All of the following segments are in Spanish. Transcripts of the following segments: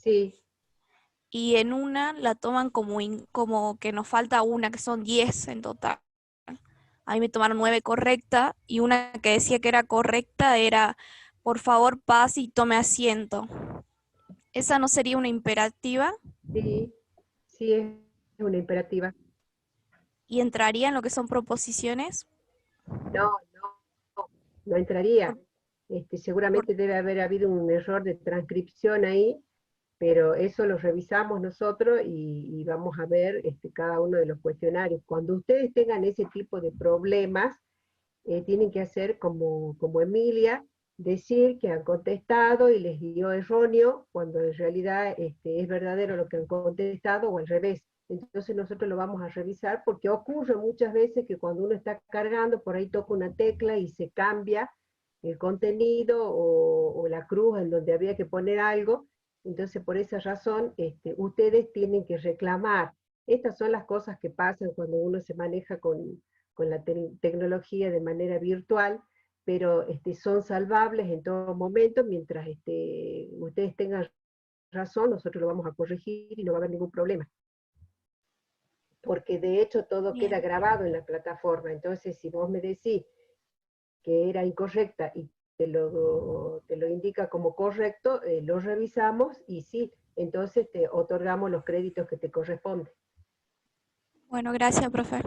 Sí, y en una la toman como que nos falta una, que son 10 en total. A mí me tomaron 9 correcta y una que decía que era correcta era, por favor, pase y tome asiento. ¿Esa no sería una imperativa? sí, sí es una imperativa. ¿Y entraría en lo que son proposiciones? No, no entraría. Por- por- Seguramente debe haber habido un error de transcripción ahí, pero eso lo revisamos nosotros y vamos a ver cada uno de los cuestionarios. Cuando ustedes tengan ese tipo de problemas, tienen que hacer como Emilia, decir que han contestado y les dio erróneo, cuando en realidad es verdadero lo que han contestado o al revés. Entonces nosotros lo vamos a revisar porque ocurre muchas veces que cuando uno está cargando, por ahí toca una tecla y se cambia el contenido o la cruz en donde había que poner algo. Entonces por esa razón ustedes tienen que reclamar. Estas son las cosas que pasan cuando uno se maneja con la tecnología de manera virtual, pero son salvables en todo momento, mientras ustedes tengan razón, nosotros lo vamos a corregir y no va a haber ningún problema. Porque de hecho todo queda Bien. grabado en la plataforma, entonces si vos me decís que era incorrecta y te lo indica como correcto, lo revisamos y sí, entonces te otorgamos los créditos que te corresponden. Bueno, gracias, profe.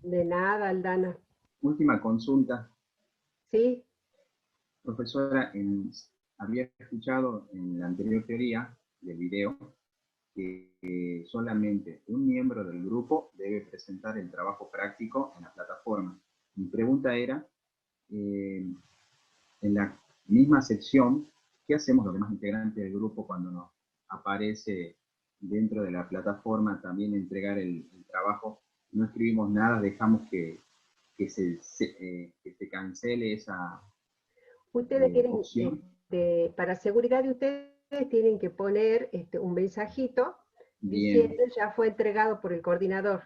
De nada, Aldana. Última consulta, Sí, profesora, había escuchado en la anterior teoría del video que solamente un miembro del grupo debe presentar el trabajo práctico en la plataforma. Mi pregunta era, en la misma sección, ¿qué hacemos los demás integrantes del grupo cuando nos aparece dentro de la plataforma también entregar el trabajo? No escribimos nada, dejamos que se cancele esa ustedes tienen, opción. para seguridad de ustedes, tienen que poner un mensajito diciendo Bien, ya fue entregado por el coordinador.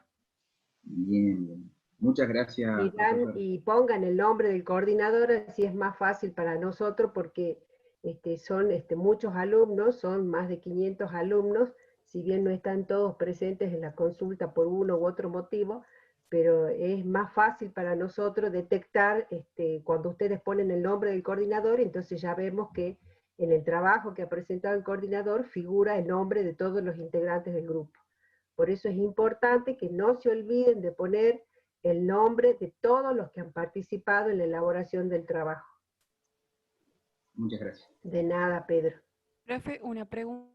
bien, bien. Muchas gracias, profesor. Y pongan el nombre del coordinador, así es más fácil para nosotros porque son muchos alumnos, son más de 500 alumnos, si bien no están todos presentes en la consulta por uno u otro motivo, pero es más fácil para nosotros detectar cuando ustedes ponen el nombre del coordinador, entonces ya vemos que en el trabajo que ha presentado el coordinador figura el nombre de todos los integrantes del grupo. Por eso es importante que no se olviden de poner el nombre de todos los que han participado en la elaboración del trabajo. Muchas gracias. De nada, Pedro. Profe, una pregunta.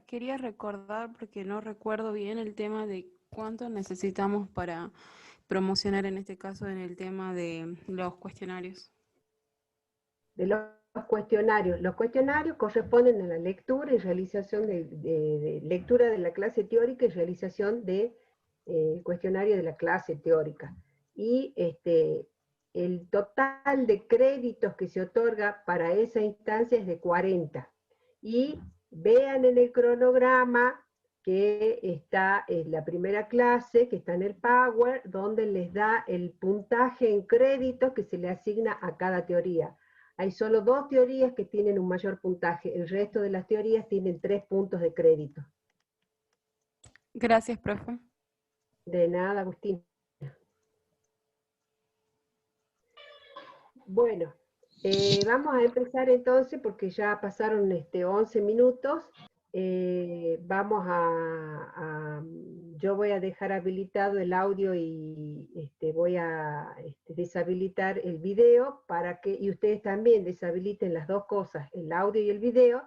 Quería recordar, porque no recuerdo bien el tema de cuánto necesitamos para promocionar en este caso en el tema de los cuestionarios. De los cuestionarios corresponden a la lectura y realización de lectura de la clase teórica y realización de cuestionario de la clase teórica. Y el total de créditos que se otorga para esa instancia es de 40. Y vean en el cronograma que está en la primera clase, que está en el Power, donde les da el puntaje en créditos que se le asigna a cada teoría. Hay solo 2 teorías que tienen un mayor puntaje, el resto de las teorías tienen 3 puntos de crédito. Gracias, profe. De nada, Agustín. Bueno, vamos a empezar entonces porque ya pasaron 11 minutos. Yo voy a dejar habilitado el audio y voy a deshabilitar el video para que, y ustedes también deshabiliten las dos cosas, el audio y el video,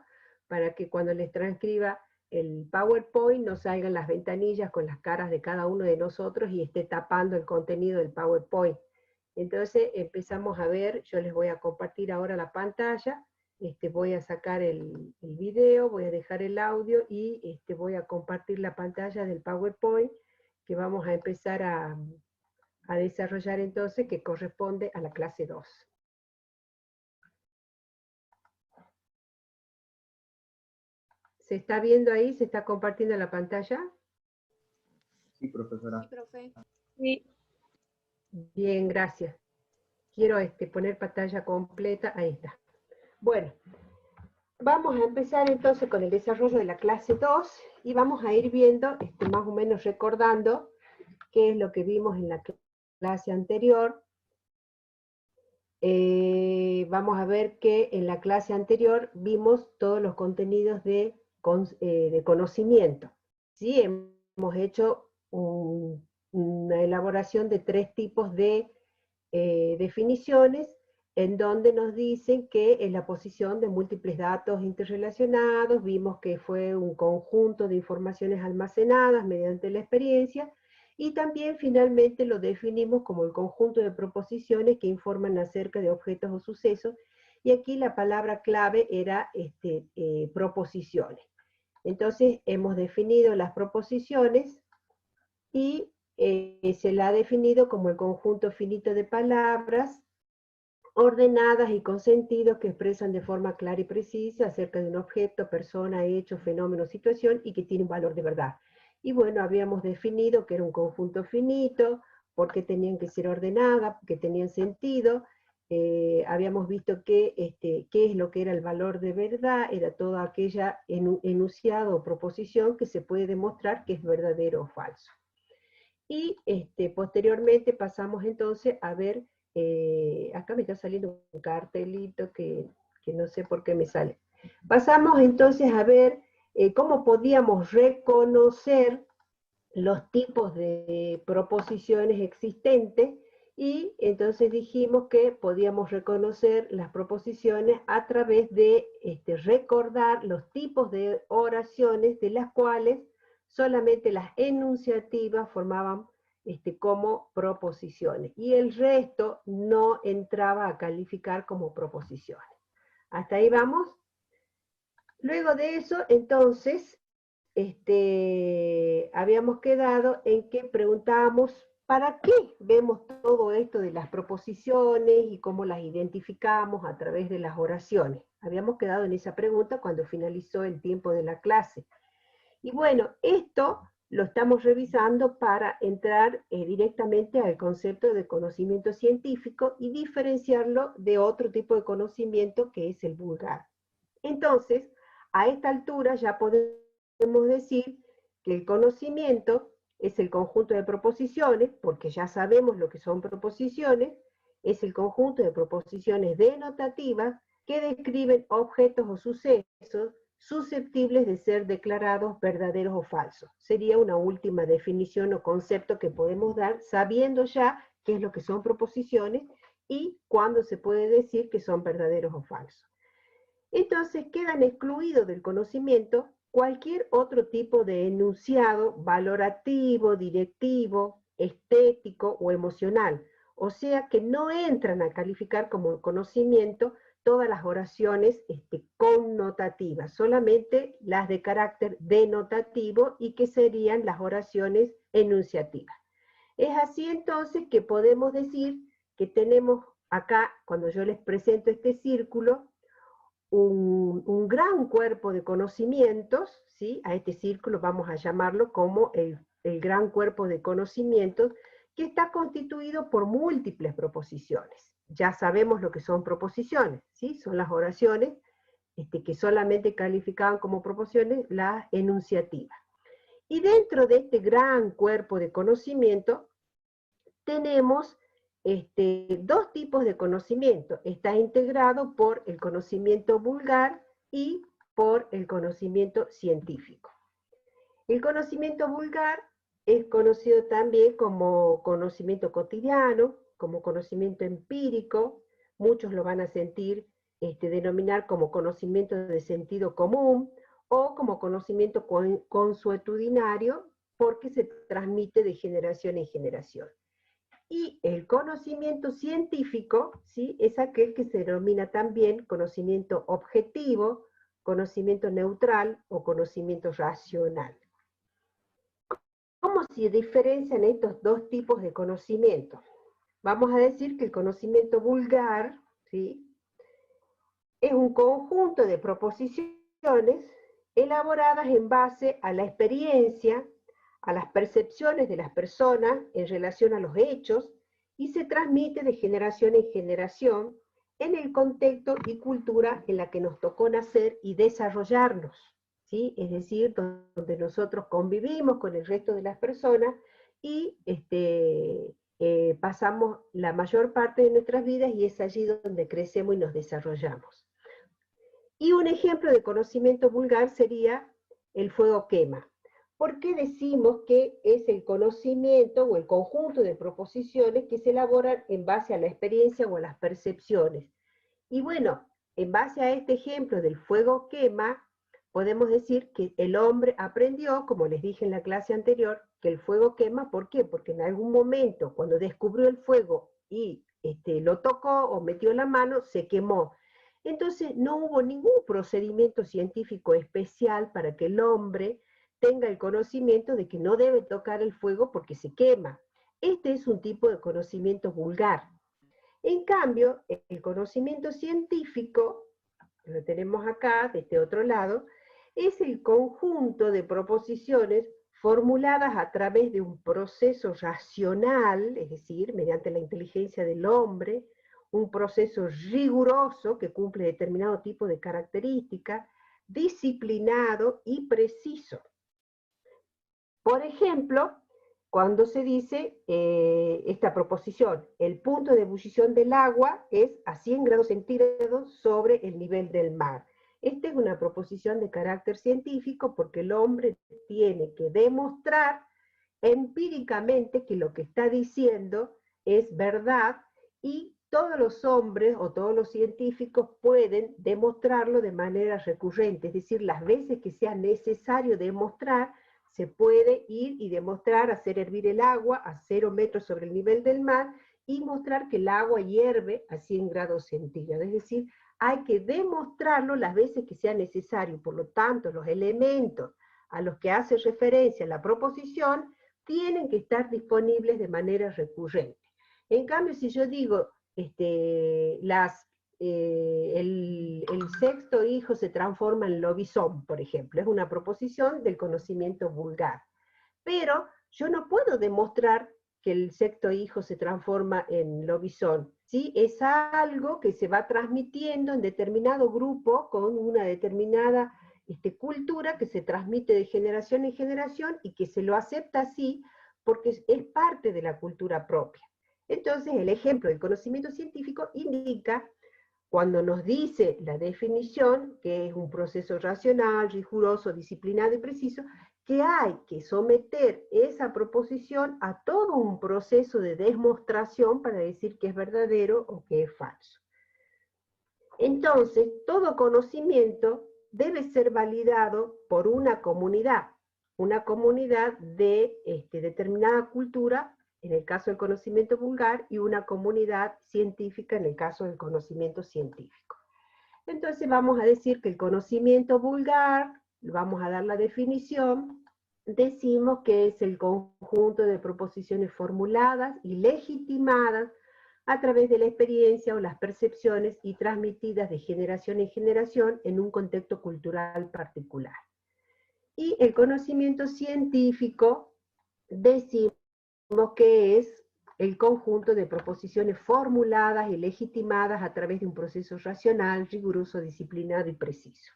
para que cuando les transcriba el PowerPoint no salgan las ventanillas con las caras de cada uno de nosotros y esté tapando el contenido del PowerPoint. Entonces empezamos a ver, yo les voy a compartir ahora la pantalla, voy a sacar el video, voy a dejar el audio y voy a compartir la pantalla del PowerPoint que vamos a empezar a desarrollar entonces, que corresponde a la clase 2. ¿Se está viendo ahí? ¿Se está compartiendo la pantalla? Sí, profesora. Sí, profe. Sí, Bien, gracias. Quiero poner pantalla completa, ahí está. Bueno, Vamos a empezar entonces con el desarrollo de la clase 2 y vamos a ir viendo, más o menos recordando qué es lo que vimos en la clase anterior. Vamos a ver que en la clase anterior vimos todos los contenidos de conocimiento. ¿Sí? Hemos hecho una elaboración de 3 tipos de definiciones, en donde nos dicen que es la posición de múltiples datos interrelacionados, vimos que fue un conjunto de informaciones almacenadas mediante la experiencia, y también finalmente lo definimos como el conjunto de proposiciones que informan acerca de objetos o sucesos, y aquí la palabra clave era proposiciones. Entonces hemos definido las proposiciones y se la ha definido como el conjunto finito de palabras ordenadas y con sentido que expresan de forma clara y precisa acerca de un objeto, persona, hecho, fenómeno, situación y que tiene un valor de verdad. Y bueno, habíamos definido que era un conjunto finito, porque tenían que ser ordenadas, que tenían sentido. Habíamos visto que qué es lo que era el valor de verdad, era toda aquella enunciado o proposición que se puede demostrar que es verdadero o falso. Y posteriormente pasamos entonces a ver, acá me está saliendo un cartelito que no sé por qué me sale. Pasamos entonces a ver cómo podíamos reconocer los tipos de proposiciones existentes, y entonces dijimos que podíamos reconocer las proposiciones a través de recordar los tipos de oraciones de las cuales solamente las enunciativas formaban como proposiciones, y el resto no entraba a calificar como proposiciones. ¿Hasta ahí vamos? Luego de eso, entonces, habíamos quedado en que preguntábamos ¿para qué vemos todo esto de las proposiciones y cómo las identificamos a través de las oraciones? Habíamos quedado en esa pregunta cuando finalizó el tiempo de la clase. Y bueno, esto lo estamos revisando para entrar directamente al concepto de conocimiento científico y diferenciarlo de otro tipo de conocimiento que es el vulgar. Entonces, a esta altura ya podemos decir que el conocimiento es el conjunto de proposiciones, porque ya sabemos lo que son proposiciones, es el conjunto de proposiciones denotativas que describen objetos o sucesos susceptibles de ser declarados verdaderos o falsos. Sería una última definición o concepto que podemos dar sabiendo ya qué es lo que son proposiciones y cuándo se puede decir que son verdaderos o falsos. Entonces quedan excluidos del conocimiento cualquier otro tipo de enunciado valorativo, directivo, estético o emocional, o sea que no entran a calificar como conocimiento todas las oraciones connotativas, solamente las de carácter denotativo y que serían las oraciones enunciativas. Es así entonces que podemos decir que tenemos acá, cuando yo les presento este círculo, un gran cuerpo de conocimientos, ¿sí? A este círculo vamos a llamarlo como el gran cuerpo de conocimientos, que está constituido por múltiples proposiciones. Ya sabemos lo que son proposiciones, ¿sí? Son las oraciones que solamente calificaban como proposiciones las enunciativas. Y dentro de este gran cuerpo de conocimiento tenemos dos tipos de conocimiento. Está integrado por el conocimiento vulgar y por el conocimiento científico. El conocimiento vulgar es conocido también como conocimiento cotidiano, como conocimiento empírico, muchos lo van a sentir denominar como conocimiento de sentido común, o como conocimiento consuetudinario, porque se transmite de generación en generación. Y el conocimiento científico, ¿sí?, es aquel que se denomina también conocimiento objetivo, conocimiento neutral o conocimiento racional. ¿Cómo se diferencian estos dos tipos de conocimiento? Vamos a decir que el conocimiento vulgar, ¿sí?, es un conjunto de proposiciones elaboradas en base a la experiencia, a las percepciones de las personas en relación a los hechos, y se transmite de generación en generación en el contexto y cultura en la que nos tocó nacer y desarrollarnos, ¿sí? Es decir, donde nosotros convivimos con el resto de las personas y pasamos la mayor parte de nuestras vidas y es allí donde crecemos y nos desarrollamos. Y un ejemplo de conocimiento vulgar sería el fuego quema. ¿Por qué decimos que es el conocimiento o el conjunto de proposiciones que se elaboran en base a la experiencia o a las percepciones? Y bueno, en base a este ejemplo del fuego quema, podemos decir que el hombre aprendió, como les dije en la clase anterior, que el fuego quema. ¿Por qué? Porque en algún momento, cuando descubrió el fuego y lo tocó o metió la mano, se quemó. Entonces no hubo ningún procedimiento científico especial para que el hombre tenga el conocimiento de que no debe tocar el fuego porque se quema. Este es un tipo de conocimiento vulgar. En cambio, el conocimiento científico, lo tenemos acá, de este otro lado, es el conjunto de proposiciones formuladas a través de un proceso racional, es decir, mediante la inteligencia del hombre, un proceso riguroso que cumple determinado tipo de características, disciplinado y preciso. Por ejemplo, cuando se dice esta proposición, el punto de ebullición del agua es a 100 grados centígrados sobre el nivel del mar. Esta es una proposición de carácter científico porque el hombre tiene que demostrar empíricamente que lo que está diciendo es verdad y todos los hombres o todos los científicos pueden demostrarlo de manera recurrente, es decir, las veces que sea necesario demostrar, se puede ir y demostrar, hacer hervir el agua a 0 metros sobre el nivel del mar y mostrar que el agua hierve a 100 grados centígrados. Es decir, hay que demostrarlo las veces que sea necesario. Por lo tanto, los elementos a los que hace referencia la proposición tienen que estar disponibles de manera recurrente. En cambio, si yo digo, el sexto hijo se transforma en lobizón, por ejemplo, es una proposición del conocimiento vulgar. Pero yo no puedo demostrar que el sexto hijo se transforma en lobizón, ¿sí? Es algo que se va transmitiendo en determinado grupo con una determinada cultura que se transmite de generación en generación y que se lo acepta así porque es parte de la cultura propia. Entonces, el ejemplo del conocimiento científico indica, cuando nos dice la definición, que es un proceso racional, riguroso, disciplinado y preciso, que hay que someter esa proposición a todo un proceso de demostración para decir que es verdadero o que es falso. Entonces, todo conocimiento debe ser validado por una comunidad de determinada cultura, en el caso del conocimiento vulgar, y una comunidad científica en el caso del conocimiento científico. Entonces vamos a decir que el conocimiento vulgar, vamos a dar la definición, decimos que es el conjunto de proposiciones formuladas y legitimadas a través de la experiencia o las percepciones y transmitidas de generación en generación en un contexto cultural particular. Y el conocimiento científico decimos que es el conjunto de proposiciones formuladas y legitimadas a través de un proceso racional, riguroso, disciplinado y preciso.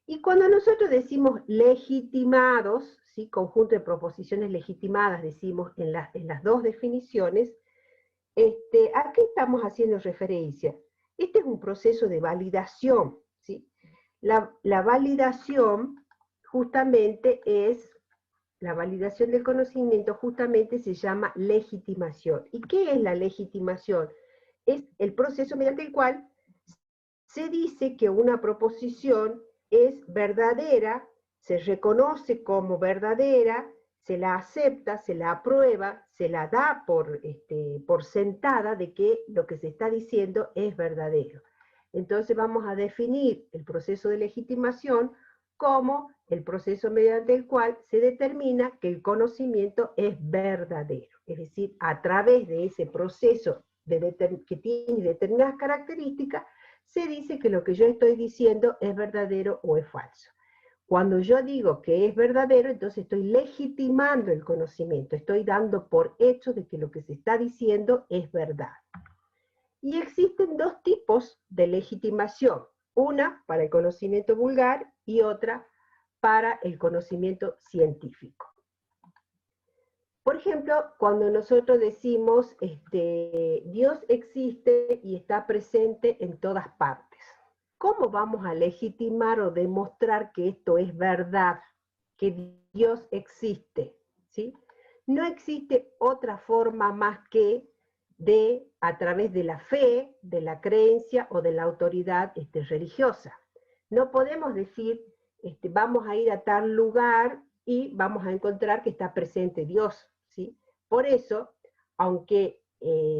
Y cuando nosotros decimos legitimados, ¿sí? Conjunto de proposiciones legitimadas, decimos en las dos definiciones, ¿a qué estamos haciendo referencia? Este es un proceso de validación, ¿sí? La validación justamente la validación del conocimiento justamente se llama legitimación. ¿Y qué es la legitimación? Es el proceso mediante el cual se dice que una proposición es verdadera, se reconoce como verdadera, se la acepta, se la aprueba, se la da por sentada de que lo que se está diciendo es verdadero. Entonces vamos a definir el proceso de legitimación como el proceso mediante el cual se determina que el conocimiento es verdadero. Es decir, a través de ese proceso que tiene determinadas características, se dice que lo que yo estoy diciendo es verdadero o es falso. Cuando yo digo que es verdadero, entonces estoy legitimando el conocimiento, estoy dando por hecho de que lo que se está diciendo es verdad. Y existen dos tipos de legitimación, una para el conocimiento vulgar y otra para el conocimiento científico. Por ejemplo, cuando nosotros decimos Dios existe y está presente en todas partes, ¿cómo vamos a legitimar o demostrar que esto es verdad, que Dios existe? ¿Sí? No existe otra forma más que a través de la fe, de la creencia o de la autoridad religiosa. No podemos decir, vamos a ir a tal lugar y vamos a encontrar que está presente Dios, ¿sí? Por eso, aunque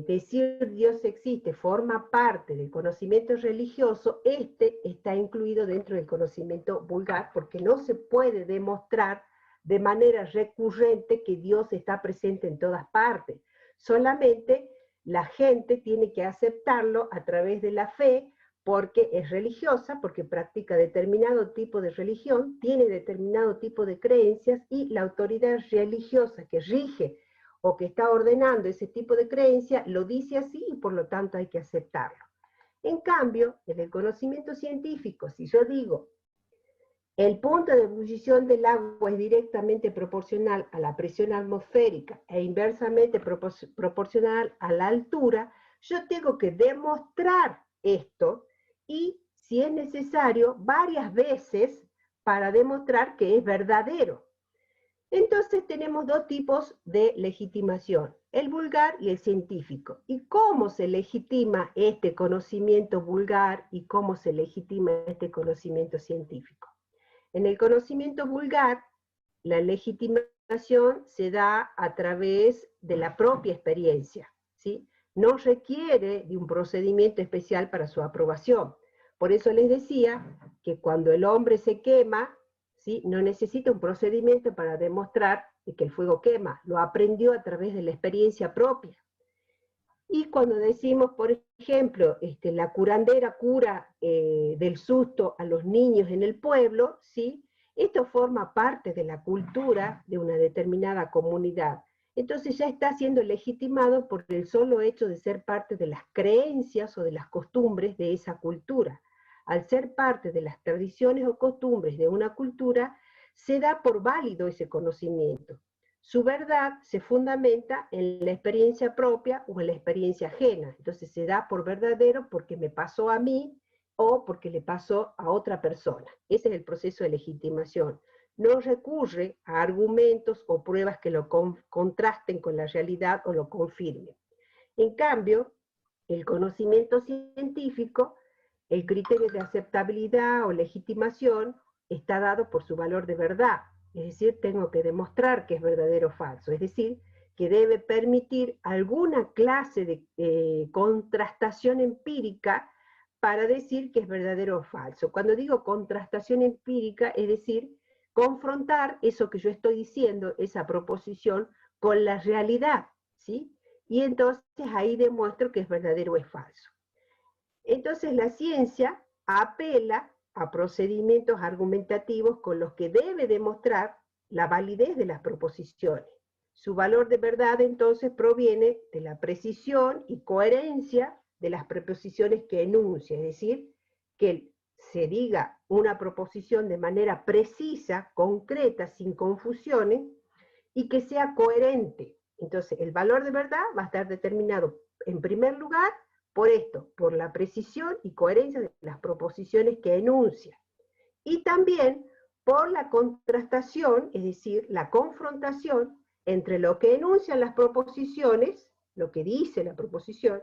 decir Dios existe forma parte del conocimiento religioso, está incluido dentro del conocimiento vulgar, porque no se puede demostrar de manera recurrente que Dios está presente en todas partes. Solamente la gente tiene que aceptarlo a través de la fe, porque es religiosa, porque practica determinado tipo de religión, tiene determinado tipo de creencias, y la autoridad religiosa que rige o que está ordenando ese tipo de creencia lo dice así, y por lo tanto hay que aceptarlo. En cambio, en el conocimiento científico, si yo digo el punto de ebullición del agua es directamente proporcional a la presión atmosférica e inversamente proporcional a la altura, yo tengo que demostrar esto, y si es necesario, varias veces para demostrar que es verdadero. Entonces tenemos dos tipos de legitimación, el vulgar y el científico. ¿Y cómo se legitima este conocimiento vulgar y cómo se legitima este conocimiento científico? En el conocimiento vulgar, la legitimación se da a través de la propia experiencia, ¿sí? No requiere de un procedimiento especial para su aprobación. Por eso les decía que cuando el hombre se quema, ¿sí?, no necesita un procedimiento para demostrar que el fuego quema, lo aprendió a través de la experiencia propia. Y cuando decimos, por ejemplo, la curandera cura del susto a los niños en el pueblo, ¿sí?, esto forma parte de la cultura de una determinada comunidad. Entonces ya está siendo legitimado por el solo hecho de ser parte de las creencias o de las costumbres de esa cultura. Al ser parte de las tradiciones o costumbres de una cultura, se da por válido ese conocimiento. Su verdad se fundamenta en la experiencia propia o en la experiencia ajena. Entonces se da por verdadero porque me pasó a mí o porque le pasó a otra persona. Ese es el proceso de legitimación. No recurre a argumentos o pruebas que lo contrasten con la realidad o lo confirmen. En cambio, el conocimiento científico, el criterio de aceptabilidad o legitimación, está dado por su valor de verdad. Es decir, tengo que demostrar que es verdadero o falso. Es decir, que debe permitir alguna clase de contrastación empírica para decir que es verdadero o falso. Cuando digo contrastación empírica, es decir, confrontar eso que yo estoy diciendo, esa proposición, con la realidad, ¿sí? Y entonces ahí demuestro que es verdadero o es falso. Entonces la ciencia apela a procedimientos argumentativos con los que debe demostrar la validez de las proposiciones. Su valor de verdad entonces proviene de la precisión y coherencia de las proposiciones que enuncia, es decir, que se diga una proposición de manera precisa, concreta, sin confusiones, y que sea coherente. Entonces el valor de verdad va a estar determinado en primer lugar por esto, por la precisión y coherencia de las proposiciones que enuncia. Y también por la contrastación, es decir, la confrontación entre lo que enuncian las proposiciones, lo que dice la proposición,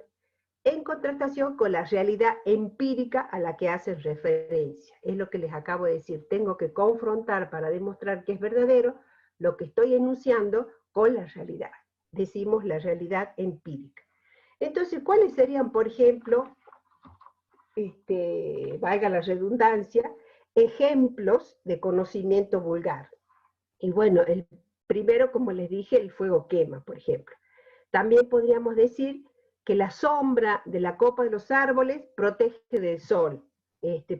en contrastación con la realidad empírica a la que hacen referencia. Es lo que les acabo de decir. Tengo que confrontar para demostrar que es verdadero lo que estoy enunciando con la realidad. Decimos la realidad empírica. Entonces, ¿cuáles serían, por ejemplo, valga la redundancia, ejemplos de conocimiento vulgar? Y bueno, el primero, como les dije, el fuego quema, por ejemplo. También podríamos decir que la sombra de la copa de los árboles protege del sol.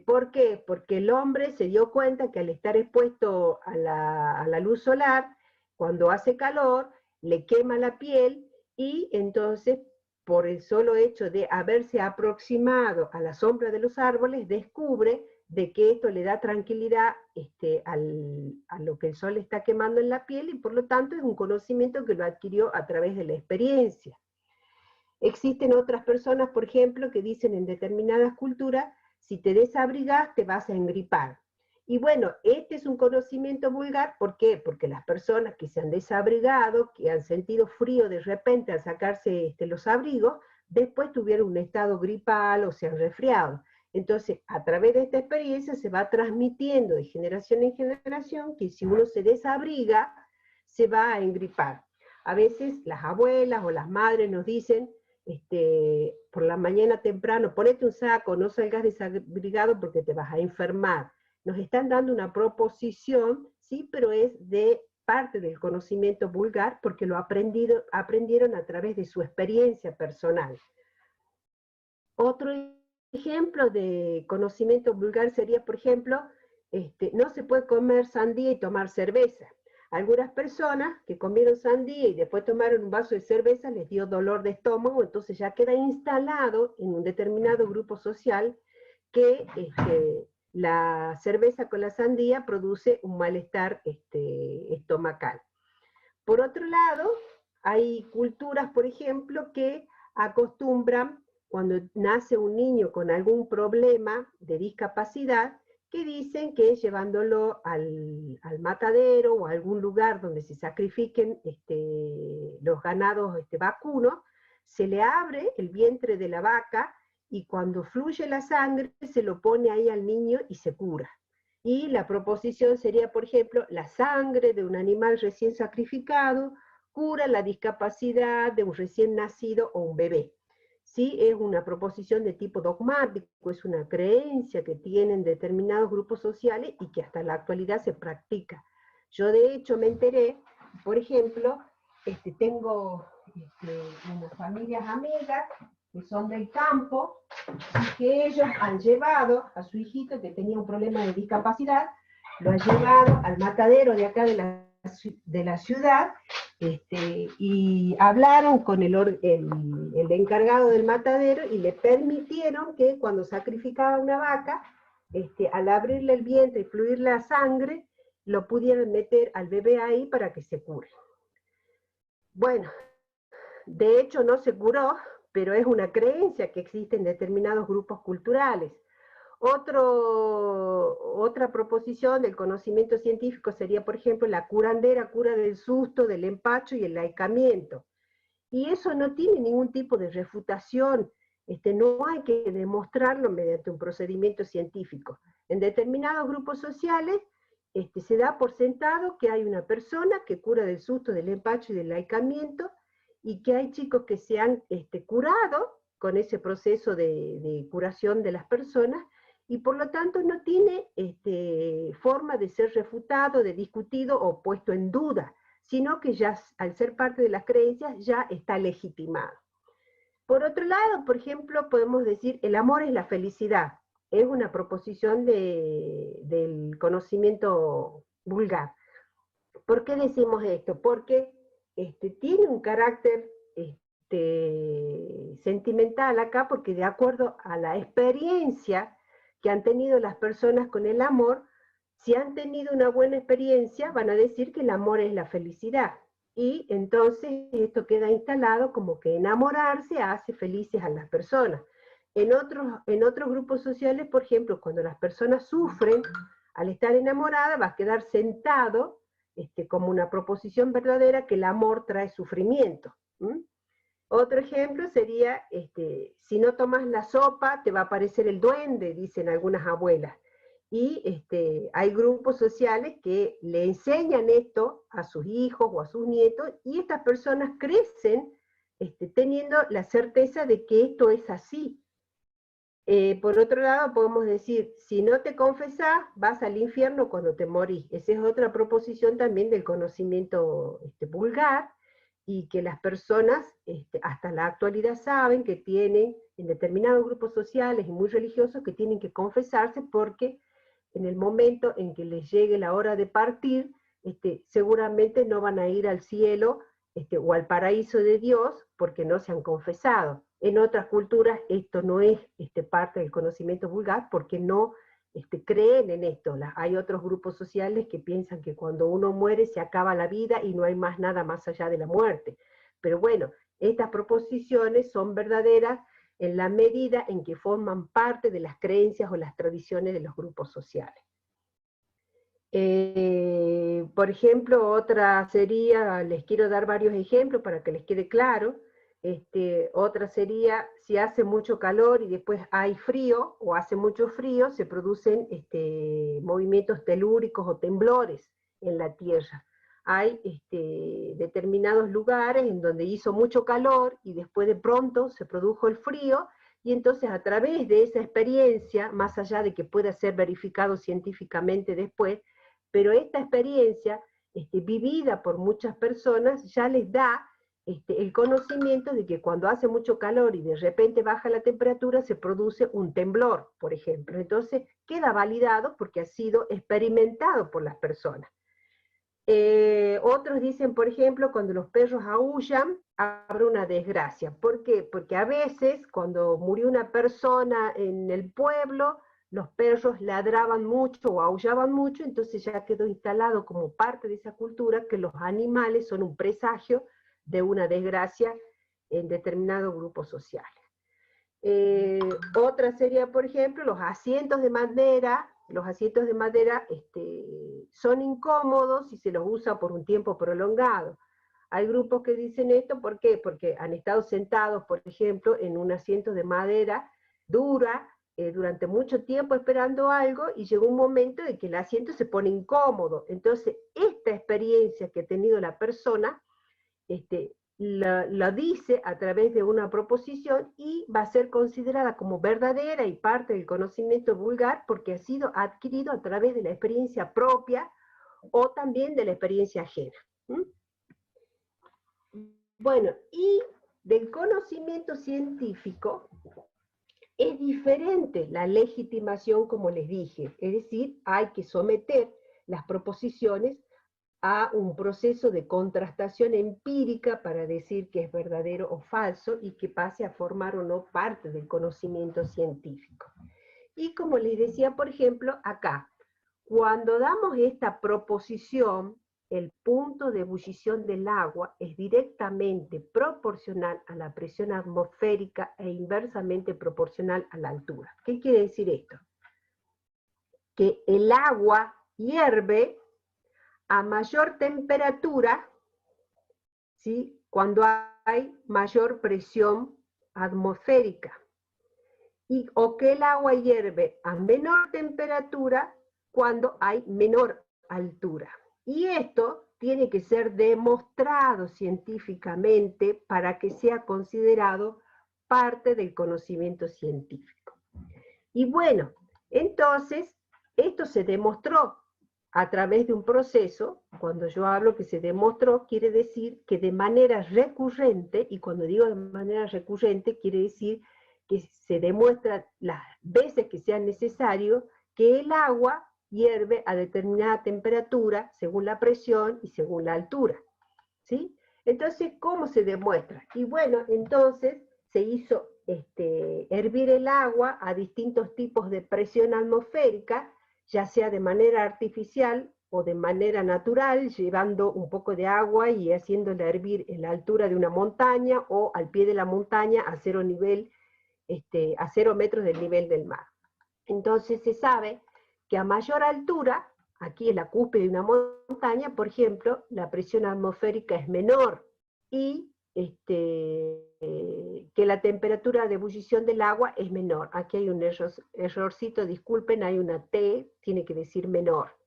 ¿Por qué? Porque el hombre se dio cuenta que al estar expuesto a la luz solar, cuando hace calor, le quema la piel, y entonces por el solo hecho de haberse aproximado a la sombra de los árboles, descubre de que esto le da tranquilidad a lo que el sol está quemando en la piel, y por lo tanto es un conocimiento que lo adquirió a través de la experiencia. Existen otras personas, por ejemplo, que dicen en determinadas culturas, si te desabrigas te vas a engripar. Y bueno, este es un conocimiento vulgar, ¿por qué? Porque las personas que se han desabrigado, que han sentido frío de repente al sacarse los abrigos, después tuvieron un estado gripal o se han resfriado. Entonces, a través de esta experiencia se va transmitiendo de generación en generación que si uno se desabriga, se va a engripar. A veces las abuelas o las madres nos dicen, por la mañana temprano, ponete un saco, no salgas desabrigado porque te vas a enfermar. Nos están dando una proposición, sí, pero es de parte del conocimiento vulgar porque lo aprendieron a través de su experiencia personal. Otro ejemplo de conocimiento vulgar sería, por ejemplo, no se puede comer sandía y tomar cerveza. Algunas personas que comieron sandía y después tomaron un vaso de cerveza les dio dolor de estómago, entonces ya queda instalado en un determinado grupo social que la cerveza con la sandía produce un malestar estomacal. Por otro lado, hay culturas, por ejemplo, que acostumbran, cuando nace un niño con algún problema de discapacidad, que dicen que llevándolo al matadero o a algún lugar donde se sacrifiquen los ganados vacunos, se le abre el vientre de la vaca y cuando fluye la sangre se lo pone ahí al niño y se cura. Y la proposición sería, por ejemplo, la sangre de un animal recién sacrificado cura la discapacidad de un recién nacido o un bebé. Sí, es una proposición de tipo dogmático, es una creencia que tienen determinados grupos sociales y que hasta la actualidad se practica. Yo de hecho me enteré, por ejemplo, tengo unas familias amigas que son del campo, y que ellos han llevado a su hijito que tenía un problema de discapacidad, lo han llevado al matadero de acá de la ciudad, y hablaron con el encargado del matadero y le permitieron que cuando sacrificaba una vaca, al abrirle el vientre y fluir la sangre, lo pudieran meter al bebé ahí para que se cure. Bueno, de hecho no se curó, pero es una creencia que existe en determinados grupos culturales. Otra proposición del conocimiento científico sería, por ejemplo, la curandera cura del susto, del empacho y el laicamiento. Y eso no tiene ningún tipo de refutación, no hay que demostrarlo mediante un procedimiento científico. En determinados grupos sociales se da por sentado que hay una persona que cura del susto, del empacho y del laicamiento, y que hay chicos que se han curado con ese proceso de curación de las personas, y por lo tanto no tiene forma de ser refutado, de discutido o puesto en duda, sino que ya al ser parte de las creencias ya está legitimado. Por otro lado, por ejemplo, podemos decir el amor es la felicidad. Es una proposición del conocimiento vulgar. ¿Por qué decimos esto? Porque tiene un carácter sentimental acá, porque de acuerdo a la experiencia que han tenido las personas con el amor, si han tenido una buena experiencia, van a decir que el amor es la felicidad. Y entonces esto queda instalado como que enamorarse hace felices a las personas. En otros grupos sociales, por ejemplo, cuando las personas sufren, al estar enamoradas, va a quedar sentado como una proposición verdadera que el amor trae sufrimiento. Otro ejemplo sería, si no tomas la sopa, te va a aparecer el duende, dicen algunas abuelas. Y hay grupos sociales que le enseñan esto a sus hijos o a sus nietos, y estas personas crecen teniendo la certeza de que esto es así. Por otro lado, podemos decir, si no te confesás, vas al infierno cuando te morís. Esa es otra proposición también del conocimiento vulgar, y que las personas hasta la actualidad saben que tienen, en determinados grupos sociales y muy religiosos, que tienen que confesarse, porque en el momento en que les llegue la hora de partir, seguramente no van a ir al cielo o al paraíso de Dios porque no se han confesado. En otras culturas esto no es parte del conocimiento vulgar porque no creen en esto. Hay otros grupos sociales que piensan que cuando uno muere se acaba la vida y no hay más nada más allá de la muerte. Pero bueno, estas proposiciones son verdaderas en la medida en que forman parte de las creencias o las tradiciones de los grupos sociales. Por ejemplo, otra sería, les quiero dar varios ejemplos para que les quede claro. Otra sería, si hace mucho calor y después hay frío, o hace mucho frío, se producen movimientos telúricos o temblores en la Tierra. Hay determinados lugares en donde hizo mucho calor y después de pronto se produjo el frío, y entonces a través de esa experiencia, más allá de que pueda ser verificado científicamente después, pero esta experiencia vivida por muchas personas ya les da el conocimiento de que cuando hace mucho calor y de repente baja la temperatura se produce un temblor, por ejemplo. Entonces queda validado porque ha sido experimentado por las personas. Otros dicen, por ejemplo, cuando los perros aúllan, habrá una desgracia. ¿Por qué? Porque a veces cuando murió una persona en el pueblo, los perros ladraban mucho o aullaban mucho, entonces ya quedó instalado como parte de esa cultura que los animales son un presagio de una desgracia en determinados grupos sociales. Otra sería, por ejemplo, los asientos de madera. Los asientos de madera son incómodos si se los usa por un tiempo prolongado. Hay grupos que dicen esto, ¿por qué? Porque han estado sentados, por ejemplo, en un asiento de madera dura, durante mucho tiempo esperando algo, y llegó un momento en que el asiento se pone incómodo. Entonces, esta experiencia que ha tenido la persona, la dice a través de una proposición y va a ser considerada como verdadera y parte del conocimiento vulgar porque ha sido adquirido a través de la experiencia propia o también de la experiencia ajena. Bueno, y del conocimiento científico es diferente la legitimación, como les dije, es decir, hay que someter las proposiciones a un proceso de contrastación empírica para decir que es verdadero o falso y que pase a formar o no parte del conocimiento científico. Y como les decía, por ejemplo, acá, cuando damos esta proposición, el punto de ebullición del agua es directamente proporcional a la presión atmosférica e inversamente proporcional a la altura. ¿Qué quiere decir esto? Que el agua hierve a mayor temperatura, ¿sí?, cuando hay mayor presión atmosférica, o que el agua hierve a menor temperatura cuando hay menor altura. Y esto tiene que ser demostrado científicamente para que sea considerado parte del conocimiento científico. Y bueno, entonces, esto se demostró a través de un proceso. Cuando yo hablo que se demostró, quiere decir que de manera recurrente, y cuando digo de manera recurrente, quiere decir que se demuestra las veces que sea necesario que el agua hierve a determinada temperatura, según la presión y según la altura, ¿sí? Entonces, ¿cómo se demuestra? Y bueno, entonces se hizo hervir el agua a distintos tipos de presión atmosférica, ya sea de manera artificial o de manera natural, llevando un poco de agua y haciéndola hervir en la altura de una montaña o al pie de la montaña a 0 metros del nivel del mar. Entonces se sabe que a mayor altura, aquí en la cúspide de una montaña, por ejemplo, la presión atmosférica es menor y que la temperatura de ebullición del agua es menor. Aquí hay un errorcito, disculpen, hay una T, tiene que decir menor.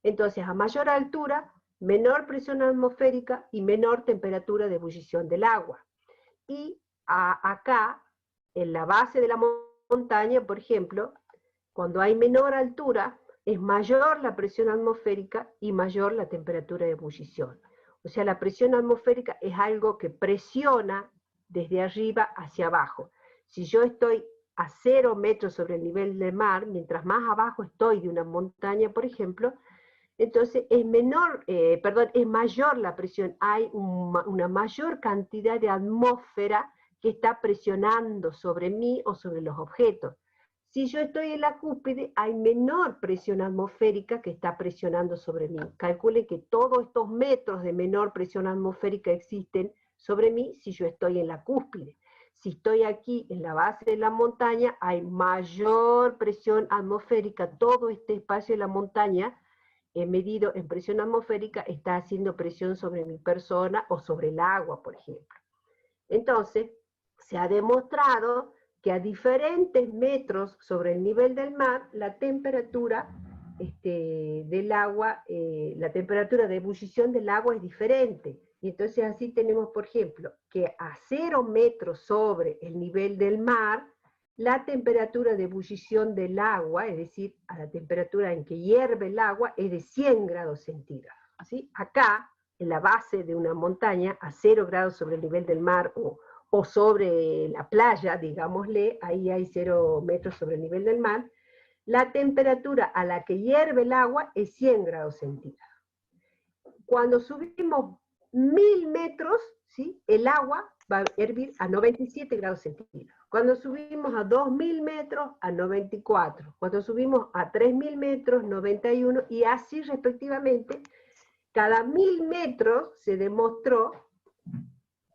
Entonces, a mayor altura, menor presión atmosférica y menor temperatura de ebullición del agua. Y acá, en la base de la montaña, por ejemplo, cuando hay menor altura, es mayor la presión atmosférica y mayor la temperatura de ebullición. O sea, la presión atmosférica es algo que presiona desde arriba hacia abajo. Si yo estoy a 0 metros sobre el nivel del mar, mientras más abajo estoy de una montaña, por ejemplo, entonces es mayor la presión, hay una mayor cantidad de atmósfera que está presionando sobre mí o sobre los objetos. Si yo estoy en la cúspide, hay menor presión atmosférica que está presionando sobre mí. Calculen que todos estos metros de menor presión atmosférica existen sobre mí si yo estoy en la cúspide. Si estoy aquí en la base de la montaña, hay mayor presión atmosférica. Todo este espacio de la montaña, medido en presión atmosférica, está haciendo presión sobre mi persona o sobre el agua, por ejemplo. Entonces, se ha demostrado que a diferentes metros sobre el nivel del mar, la temperatura del agua, la temperatura de ebullición del agua es diferente. Y entonces así tenemos, por ejemplo, que a 0 metros sobre el nivel del mar, la temperatura de ebullición del agua, es decir, a la temperatura en que hierve el agua, es de 100 grados centígrados. ¿Sí? Acá, en la base de una montaña, a 0 grados sobre el nivel del mar, o sobre la playa, digámosle, ahí hay 0 metros sobre el nivel del mar, la temperatura a la que hierve el agua es 100 grados centígrados. Cuando subimos 1000 metros, ¿sí?, el agua va a hervir a 97 grados centígrados. Cuando subimos a 2000 metros, a 94. Cuando subimos a 3000 metros, 91, y así respectivamente. Cada 1000 metros se demostró,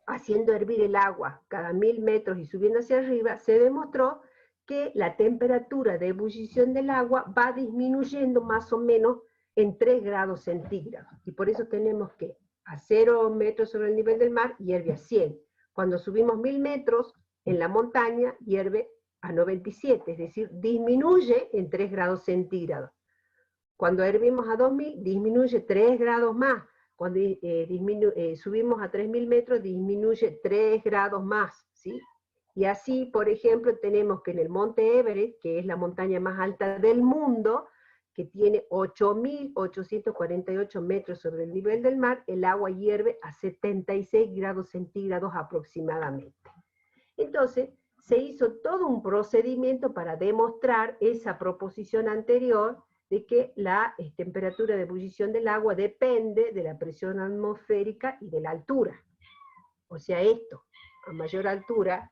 haciendo hervir el agua cada 1000 metros y subiendo hacia arriba, se demostró que la temperatura de ebullición del agua va disminuyendo más o menos en 3 grados centígrados. Y por eso tenemos que a 0 metros sobre el nivel del mar hierve a 100. Cuando subimos 1000 metros en la montaña hierve a 97, es decir, disminuye en 3 grados centígrados. Cuando hervimos a 2000 disminuye 3 grados más. Cuando subimos a 3000 metros, disminuye 3 grados más, ¿sí? Y así, por ejemplo, tenemos que en el Monte Everest, que es la montaña más alta del mundo, que tiene 8.848 metros sobre el nivel del mar, el agua hierve a 76 grados centígrados aproximadamente. Entonces, se hizo todo un procedimiento para demostrar esa proposición anterior, de que la temperatura de ebullición del agua depende de la presión atmosférica y de la altura. O sea, esto, a mayor altura,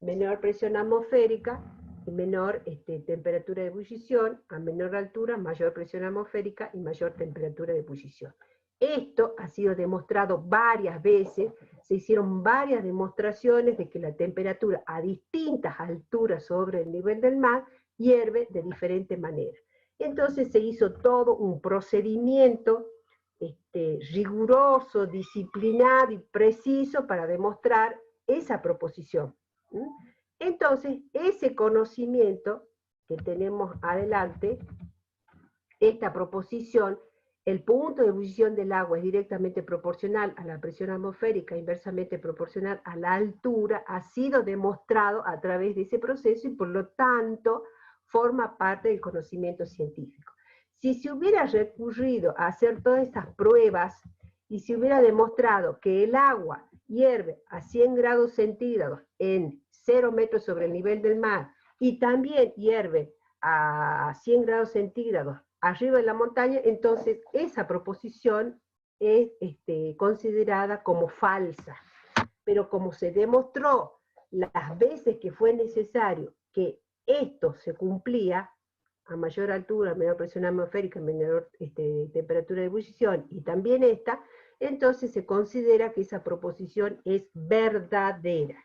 menor presión atmosférica y menor temperatura de ebullición, a menor altura, mayor presión atmosférica y mayor temperatura de ebullición. Esto ha sido demostrado varias veces, se hicieron varias demostraciones de que la temperatura a distintas alturas sobre el nivel del mar hierve de diferente manera. Entonces se hizo todo un procedimiento riguroso, disciplinado y preciso para demostrar esa proposición. Entonces, ese conocimiento que tenemos adelante, esta proposición, el punto de ebullición del agua es directamente proporcional a la presión atmosférica, inversamente proporcional a la altura, ha sido demostrado a través de ese proceso y por lo tanto forma parte del conocimiento científico. Si se hubiera recurrido a hacer todas estas pruebas y se hubiera demostrado que el agua hierve a 100 grados centígrados en 0 metros sobre el nivel del mar y también hierve a 100 grados centígrados arriba de la montaña, entonces esa proposición es considerada como falsa. Pero como se demostró las veces que fue necesario que esto se cumplía, a mayor altura, menor presión atmosférica, menor temperatura de ebullición, y también esta, entonces se considera que esa proposición es verdadera.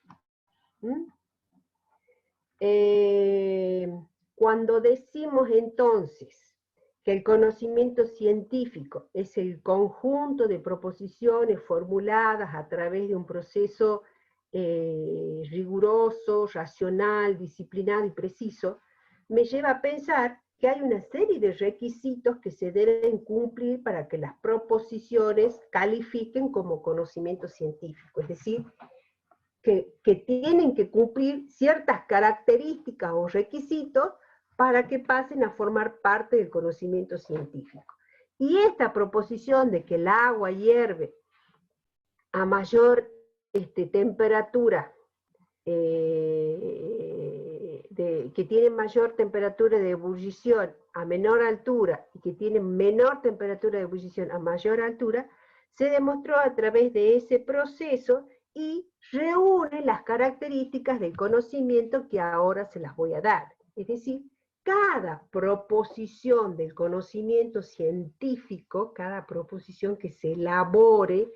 Cuando decimos entonces que el conocimiento científico es el conjunto de proposiciones formuladas a través de un proceso riguroso, racional, disciplinado y preciso, me lleva a pensar que hay una serie de requisitos que se deben cumplir para que las proposiciones califiquen como conocimiento científico, es decir, que tienen que cumplir ciertas características o requisitos para que pasen a formar parte del conocimiento científico. Y esta proposición de que el agua hierve a mayor temperatura de que tienen mayor temperatura de ebullición a menor altura y que tienen menor temperatura de ebullición a mayor altura, se demostró a través de ese proceso y reúne las características del conocimiento que ahora se las voy a dar. Es decir, cada proposición del conocimiento científico, cada proposición que se elabore,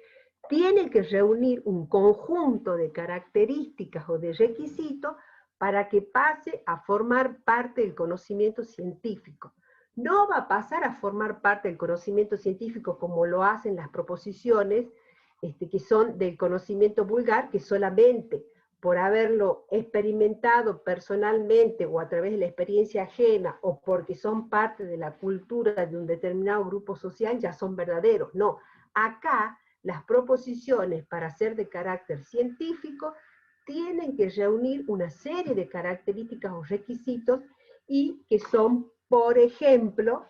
tiene que reunir un conjunto de características o de requisitos para que pase a formar parte del conocimiento científico. No va a pasar a formar parte del conocimiento científico como lo hacen las proposiciones que son del conocimiento vulgar, que solamente por haberlo experimentado personalmente o a través de la experiencia ajena o porque son parte de la cultura de un determinado grupo social ya son verdaderos. No, acá las proposiciones para ser de carácter científico tienen que reunir una serie de características o requisitos y que son, por ejemplo,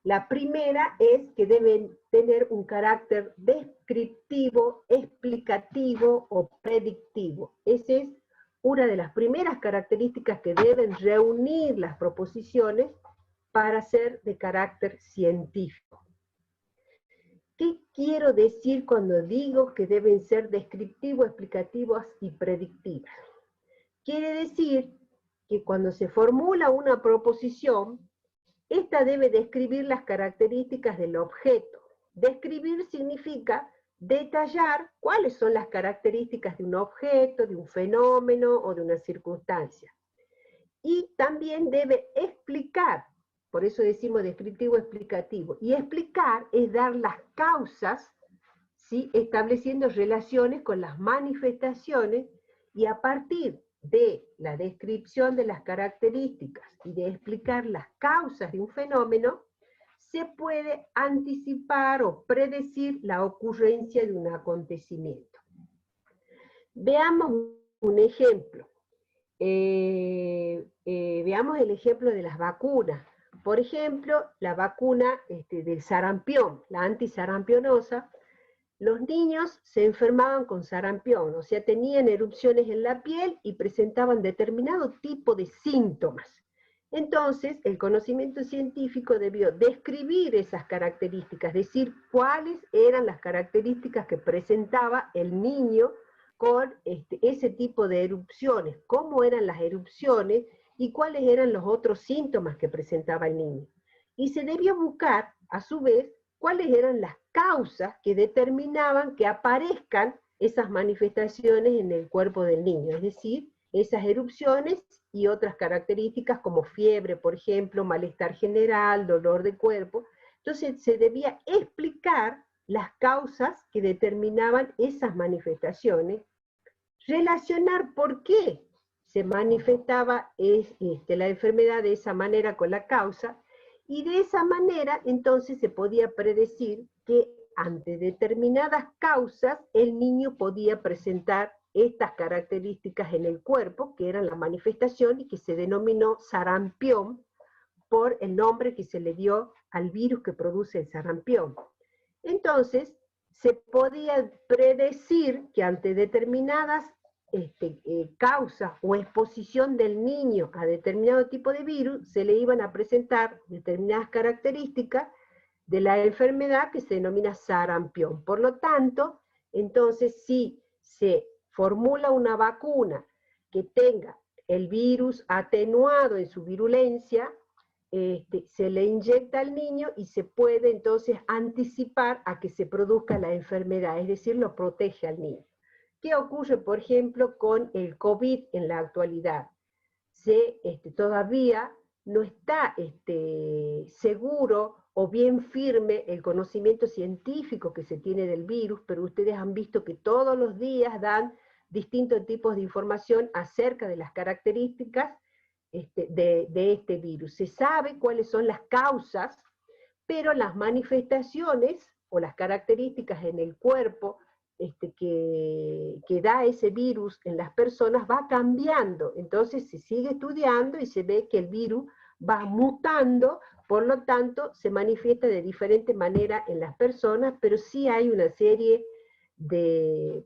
la primera es que deben tener un carácter descriptivo, explicativo o predictivo. Esa es una de las primeras características que deben reunir las proposiciones para ser de carácter científico. ¿Qué quiero decir cuando digo que deben ser descriptivos, explicativos y predictivas? Quiere decir que cuando se formula una proposición, esta debe describir las características del objeto. Describir significa detallar cuáles son las características de un objeto, de un fenómeno o de una circunstancia. Y también debe explicar, por eso decimos descriptivo explicativo, y explicar es dar las causas, ¿sí?, estableciendo relaciones con las manifestaciones, y a partir de la descripción de las características y de explicar las causas de un fenómeno, se puede anticipar o predecir la ocurrencia de un acontecimiento. Veamos un ejemplo. Veamos el ejemplo de las vacunas. Por ejemplo, la vacuna del sarampión, la antisarampionosa. Los niños se enfermaban con sarampión, o sea, tenían erupciones en la piel y presentaban determinado tipo de síntomas. Entonces, el conocimiento científico debió describir esas características, decir cuáles eran las características que presentaba el niño con ese tipo de erupciones, cómo eran las erupciones y cuáles eran los otros síntomas que presentaba el niño. Y se debió buscar, a su vez, cuáles eran las causas que determinaban que aparezcan esas manifestaciones en el cuerpo del niño, es decir, esas erupciones y otras características como fiebre, por ejemplo, malestar general, dolor de cuerpo. Entonces se debía explicar las causas que determinaban esas manifestaciones, relacionar por qué se manifestaba la enfermedad de esa manera con la causa, y de esa manera entonces se podía predecir que ante determinadas causas el niño podía presentar estas características en el cuerpo, que eran la manifestación y que se denominó sarampión por el nombre que se le dio al virus que produce el sarampión. Entonces, se podía predecir que ante determinadas causa o exposición del niño a determinado tipo de virus, se le iban a presentar determinadas características de la enfermedad que se denomina sarampión. Por lo tanto, entonces, si se formula una vacuna que tenga el virus atenuado en su virulencia, se le inyecta al niño y se puede entonces anticipar a que se produzca la enfermedad, es decir, lo protege al niño. ¿Qué ocurre, por ejemplo, con el COVID en la actualidad? Todavía no está seguro o bien firme el conocimiento científico que se tiene del virus, pero ustedes han visto que todos los días dan distintos tipos de información acerca de las características de este virus. Se sabe cuáles son las causas, pero las manifestaciones o las características en el cuerpo que da ese virus en las personas va cambiando. Entonces se sigue estudiando y se ve que el virus va mutando, por lo tanto se manifiesta de diferente manera en las personas, pero sí hay una serie de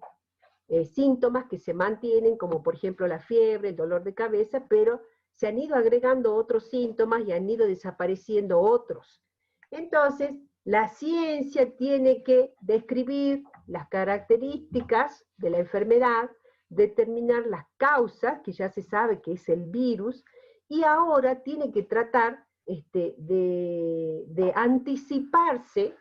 síntomas que se mantienen, como por ejemplo la fiebre, el dolor de cabeza, pero se han ido agregando otros síntomas y han ido desapareciendo otros. Entonces, la ciencia tiene que describir las características de la enfermedad, determinar las causas, que ya se sabe que es el virus, y ahora tiene que tratar de anticiparse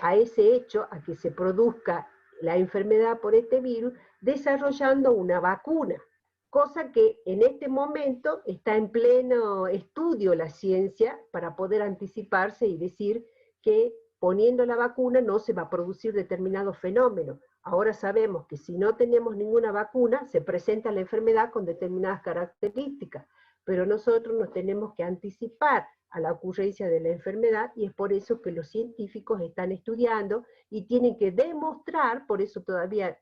a ese hecho, a que se produzca la enfermedad por este virus, desarrollando una vacuna, cosa que en este momento está en pleno estudio la ciencia para poder anticiparse y decir que poniendo la vacuna no se va a producir determinado fenómeno. Ahora sabemos que si no tenemos ninguna vacuna, se presenta la enfermedad con determinadas características, pero nosotros nos tenemos que anticipar a la ocurrencia de la enfermedad, y es por eso que los científicos están estudiando y tienen que demostrar, por eso todavía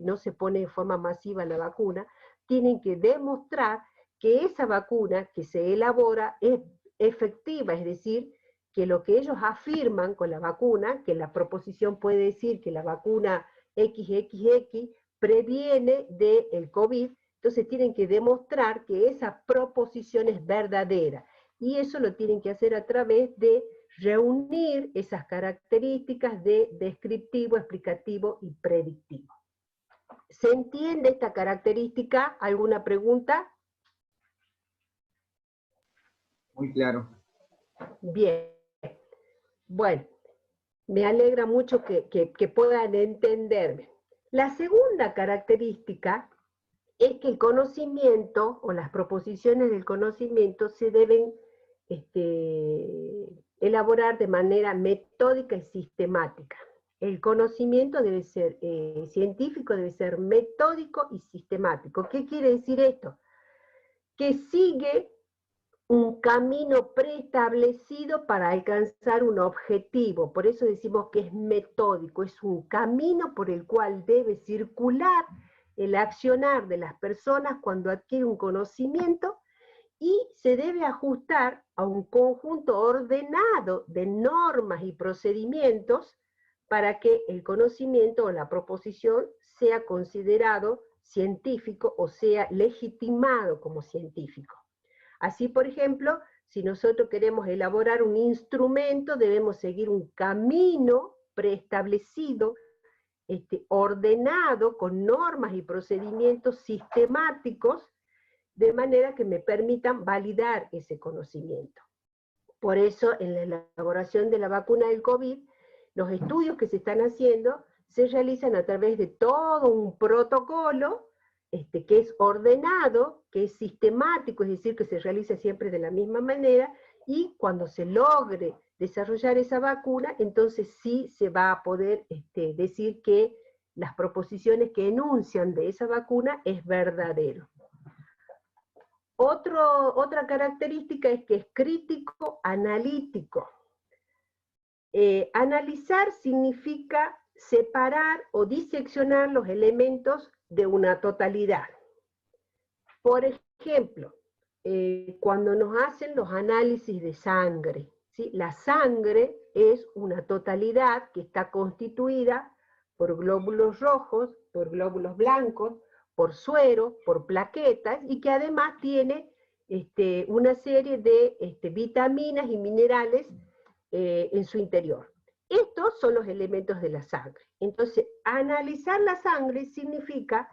no se pone de forma masiva la vacuna, tienen que demostrar que esa vacuna que se elabora es efectiva, es decir, que lo que ellos afirman con la vacuna, que la proposición puede decir que la vacuna XXX previene del COVID, entonces tienen que demostrar que esa proposición es verdadera, y eso lo tienen que hacer a través de reunir esas características de descriptivo, explicativo y predictivo. ¿Se entiende esta característica? ¿Alguna pregunta? Muy claro. Bien. Bueno, me alegra mucho que puedan entenderme. La segunda característica es que el conocimiento, o las proposiciones del conocimiento, se deben elaborar de manera metódica y sistemática. El conocimiento debe ser científico, debe ser metódico y sistemático. ¿Qué quiere decir esto? Que sigue un camino preestablecido para alcanzar un objetivo. Por eso decimos que es metódico, es un camino por el cual debe circular el accionar de las personas cuando adquiere un conocimiento, y se debe ajustar a un conjunto ordenado de normas y procedimientos para que el conocimiento o la proposición sea considerado científico o sea legitimado como científico. Así, por ejemplo, si nosotros queremos elaborar un instrumento, debemos seguir un camino preestablecido, ordenado, con normas y procedimientos sistemáticos, de manera que me permitan validar ese conocimiento. Por eso, en la elaboración de la vacuna del COVID, los estudios que se están haciendo se realizan a través de todo un protocolo que es ordenado, que es sistemático, es decir, que se realiza siempre de la misma manera, y cuando se logre desarrollar esa vacuna, entonces sí se va a poder decir que las proposiciones que enuncian de esa vacuna es verdadero. Otra característica es que es crítico analítico. Analizar significa separar o diseccionar los elementos de una totalidad. Por ejemplo, cuando nos hacen los análisis de sangre, ¿sí? La sangre es una totalidad que está constituida por glóbulos rojos, por glóbulos blancos, por suero, por plaquetas, y que además tiene una serie de vitaminas y minerales en su interior. Estos son los elementos de la sangre. Entonces, analizar la sangre significa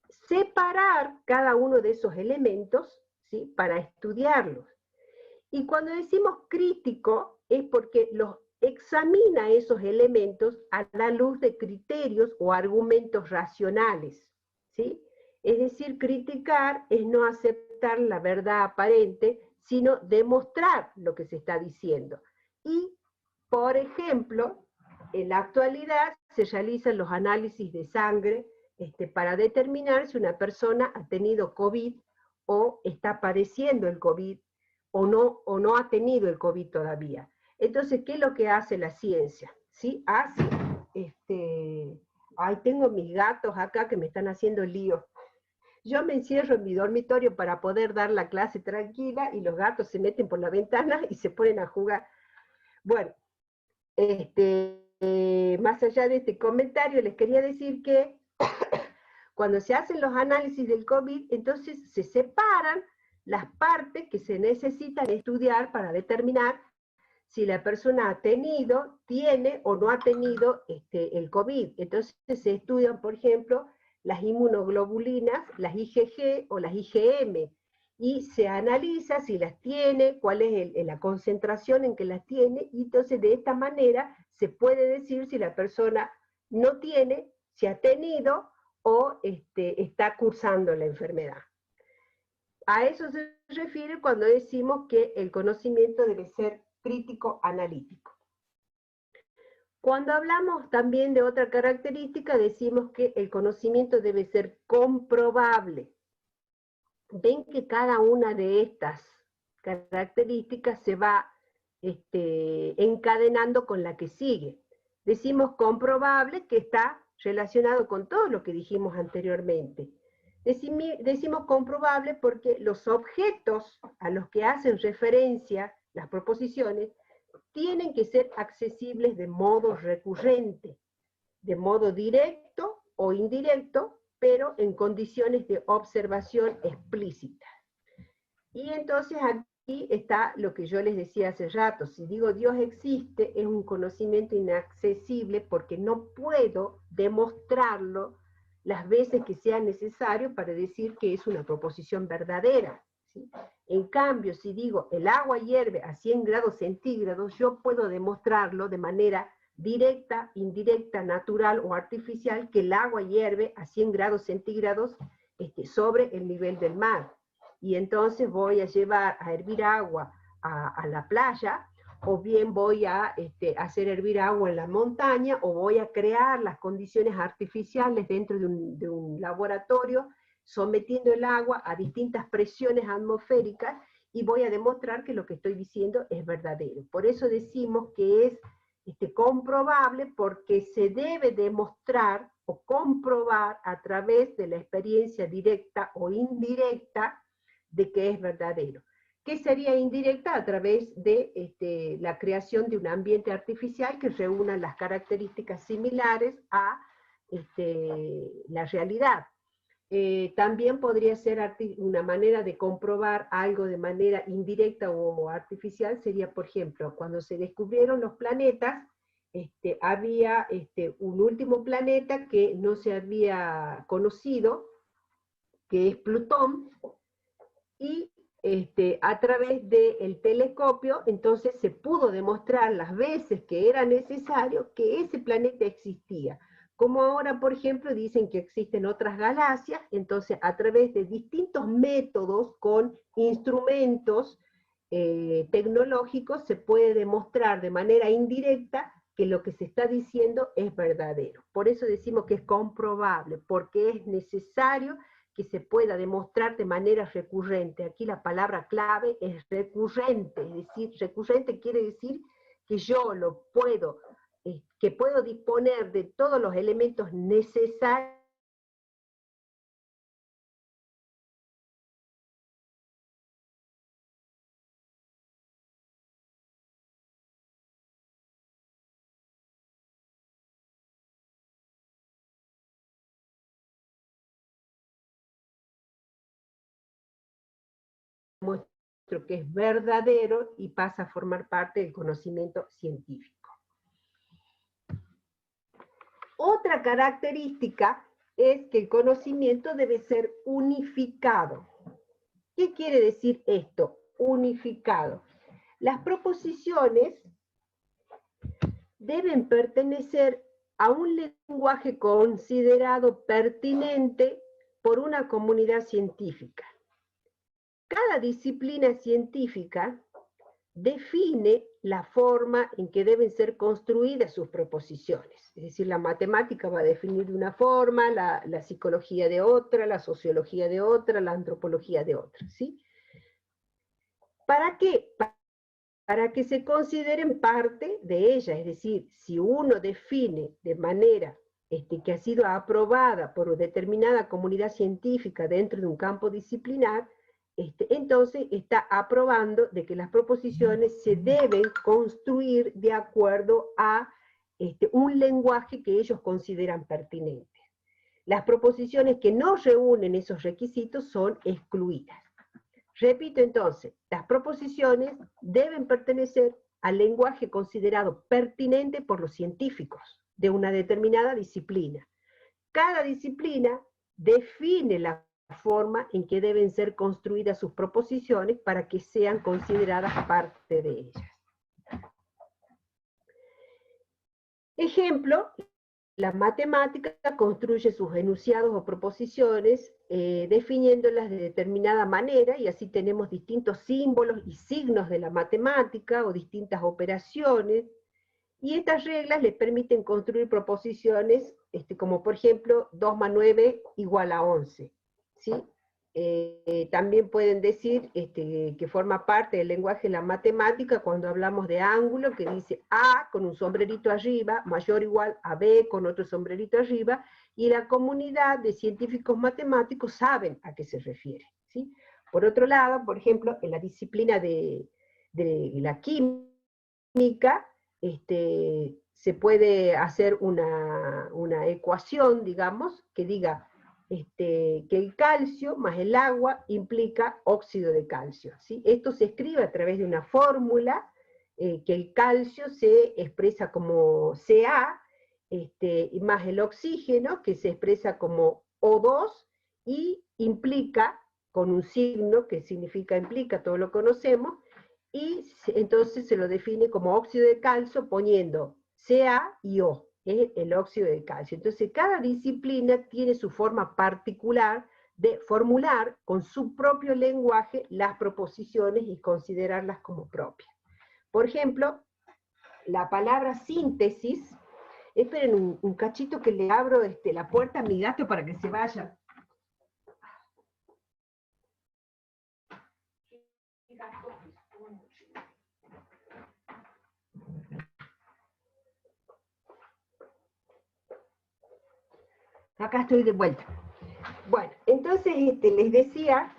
separar cada uno de esos elementos, ¿sí? Para estudiarlos. Y cuando decimos crítico, es porque los examina esos elementos a la luz de criterios o argumentos racionales, ¿sí? Es decir, criticar es no aceptar la verdad aparente, sino demostrar lo que se está diciendo. Y, por ejemplo, en la actualidad se realizan los análisis de sangre para determinar si una persona ha tenido COVID o está padeciendo el COVID o no ha tenido el COVID todavía. Entonces, ¿qué es lo que hace la ciencia? ¿Sí? Hace, ay, tengo mis gatos acá que me están haciendo lío. Yo me encierro en mi dormitorio para poder dar la clase tranquila, y los gatos se meten por la ventana y se ponen a jugar. Bueno, más allá de este comentario, les quería decir que cuando se hacen los análisis del COVID, entonces se separan las partes que se necesitan estudiar para determinar si la persona ha tenido, tiene o no ha tenido el COVID. Entonces se estudian, por ejemplo, las inmunoglobulinas, las IgG o las IgM, y se analiza si las tiene, cuál es la concentración en que las tiene, y entonces de esta manera se puede decir si la persona no tiene, si ha tenido o está cursando la enfermedad. A eso se refiere cuando decimos que el conocimiento debe ser crítico analítico. Cuando hablamos también de otra característica, decimos que el conocimiento debe ser comprobable. Ven que cada una de estas características se va encadenando con la que sigue. Decimos comprobable, que está relacionado con todo lo que dijimos anteriormente. Decimos comprobable porque los objetos a los que hacen referencia las proposiciones tienen que ser accesibles de modo recurrente, de modo directo o indirecto, pero en condiciones de observación explícita. Y entonces aquí está lo que yo les decía hace rato: si digo Dios existe, es un conocimiento inaccesible porque no puedo demostrarlo las veces que sea necesario para decir que es una proposición verdadera, ¿sí? En cambio, si digo el agua hierve a 100 grados centígrados, yo puedo demostrarlo de manera directa, indirecta, natural o artificial, que el agua hierve a 100 grados centígrados sobre el nivel del mar. Y entonces voy a llevar a hervir agua a la playa, o bien voy a hacer hervir agua en la montaña, o voy a crear las condiciones artificiales dentro de un laboratorio, sometiendo el agua a distintas presiones atmosféricas, y voy a demostrar que lo que estoy diciendo es verdadero. Por eso decimos que es comprobable, porque se debe demostrar o comprobar a través de la experiencia directa o indirecta de que es verdadero. ¿Qué sería indirecta? A través de la creación de un ambiente artificial que reúna las características similares a la realidad. También podría ser una manera de comprobar algo de manera indirecta o artificial, sería, por ejemplo, cuando se descubrieron los planetas, había un último planeta que no se había conocido, que es Plutón, y a través del telescopio, entonces se pudo demostrar las veces que era necesario que ese planeta existía. Como ahora, por ejemplo, dicen que existen otras galaxias, entonces a través de distintos métodos con instrumentos tecnológicos se puede demostrar de manera indirecta que lo que se está diciendo es verdadero. Por eso decimos que es comprobable, porque es necesario que se pueda demostrar de manera recurrente. Aquí la palabra clave es recurrente, es decir, recurrente quiere decir que yo lo puedo, que puedo disponer de todos los elementos necesarios que es verdadero y pasa a formar parte del conocimiento científico. Otra característica es que el conocimiento debe ser unificado. ¿Qué quiere decir esto? Unificado. Las proposiciones deben pertenecer a un lenguaje considerado pertinente por una comunidad científica. Cada disciplina científica define la forma en que deben ser construidas sus proposiciones. Es decir, la matemática va a definir de una forma, la psicología de otra, la sociología de otra, la antropología de otra, ¿sí? ¿Para qué? Para que se consideren parte de ella. Es decir, si uno define de manera que ha sido aprobada por determinada comunidad científica dentro de un campo disciplinar, entonces está aprobando de que las proposiciones se deben construir de acuerdo a un lenguaje que ellos consideran pertinente. Las proposiciones que no reúnen esos requisitos son excluidas. Repito entonces, las proposiciones deben pertenecer al lenguaje considerado pertinente por los científicos de una determinada disciplina. Cada disciplina define la forma en que deben ser construidas sus proposiciones para que sean consideradas parte de ellas. Ejemplo, la matemática construye sus enunciados o proposiciones definiéndolas de determinada manera, y así tenemos distintos símbolos y signos de la matemática o distintas operaciones, y estas reglas les permiten construir proposiciones como por ejemplo 2 más 9 igual a 11. ¿Sí? También pueden decir que forma parte del lenguaje de la matemática cuando hablamos de ángulo, que dice A con un sombrerito arriba, mayor o igual a B con otro sombrerito arriba, y la comunidad de científicos matemáticos saben a qué se refiere. ¿Sí? Por otro lado, por ejemplo, en la disciplina de la química, se puede hacer una ecuación, digamos, que diga que el calcio más el agua implica óxido de calcio. ¿Sí? Esto se escribe a través de una fórmula, que el calcio se expresa como Ca, y más el oxígeno, que se expresa como O2, y implica, con un signo que significa implica, todo lo conocemos, y entonces se lo define como óxido de calcio poniendo Ca y O, es el óxido de calcio. Entonces cada disciplina tiene su forma particular de formular con su propio lenguaje las proposiciones y considerarlas como propias. Por ejemplo, la palabra síntesis, esperen un cachito que le abro la puerta a mi gato para que se vaya. Acá estoy de vuelta. Bueno, entonces les decía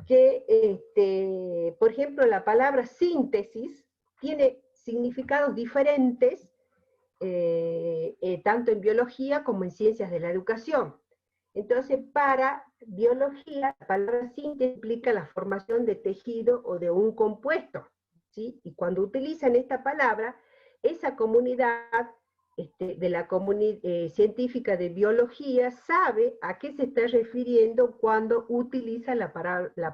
que, por ejemplo, la palabra síntesis tiene significados diferentes, tanto en biología como en ciencias de la educación. Entonces, para biología, la palabra síntesis implica la formación de tejido o de un compuesto, ¿sí? Y cuando utilizan esta palabra, esa comunidad de la comunidad científica de biología sabe a qué se está refiriendo cuando utiliza la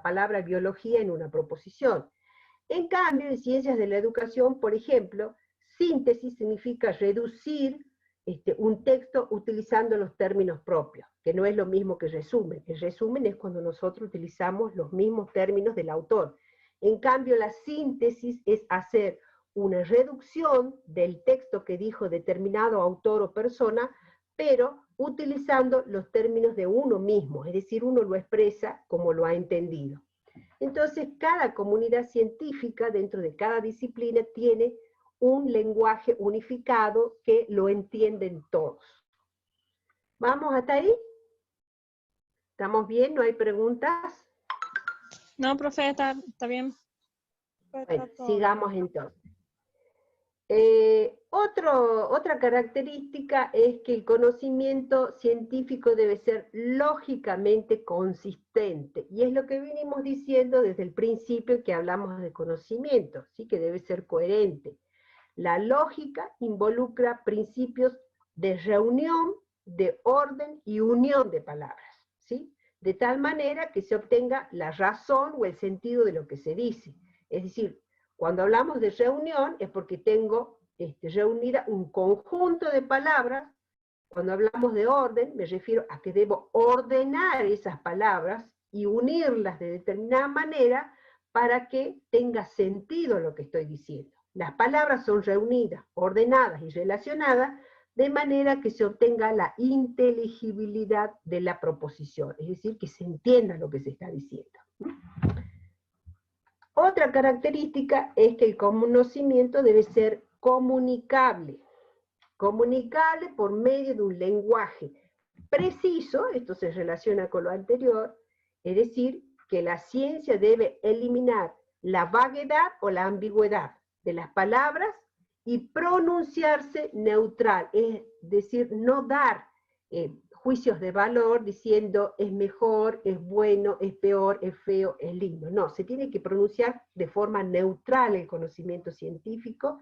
palabra biología en una proposición. En cambio, en ciencias de la educación, por ejemplo, síntesis significa reducir un texto utilizando los términos propios, que no es lo mismo que resumen. El resumen es cuando nosotros utilizamos los mismos términos del autor. En cambio, la síntesis es hacer una reducción del texto que dijo determinado autor o persona, pero utilizando los términos de uno mismo, es decir, uno lo expresa como lo ha entendido. Entonces, cada comunidad científica dentro de cada disciplina tiene un lenguaje unificado que lo entienden todos. ¿Vamos hasta ahí? ¿Estamos bien? ¿No hay preguntas? No, profe, está bien. Bueno, sigamos entonces. Otra característica es que el conocimiento científico debe ser lógicamente consistente, y es lo que venimos diciendo desde el principio que hablamos de conocimiento, ¿sí? Que debe ser coherente. La lógica involucra principios de reunión, de orden y unión de palabras, ¿sí? De tal manera que se obtenga la razón o el sentido de lo que se dice. Es decir, cuando hablamos de reunión es porque tengo reunida un conjunto de palabras. Cuando hablamos de orden me refiero a que debo ordenar esas palabras y unirlas de determinada manera para que tenga sentido lo que estoy diciendo. Las palabras son reunidas, ordenadas y relacionadas de manera que se obtenga la inteligibilidad de la proposición, es decir, que se entienda lo que se está diciendo. Otra característica es que el conocimiento debe ser comunicable. Comunicable por medio de un lenguaje preciso, esto se relaciona con lo anterior, es decir, que la ciencia debe eliminar la vaguedad o la ambigüedad de las palabras y pronunciarse neutral, es decir, no dar juicios de valor diciendo es mejor, es bueno, es peor, es feo, es lindo. No, se tiene que pronunciar de forma neutral el conocimiento científico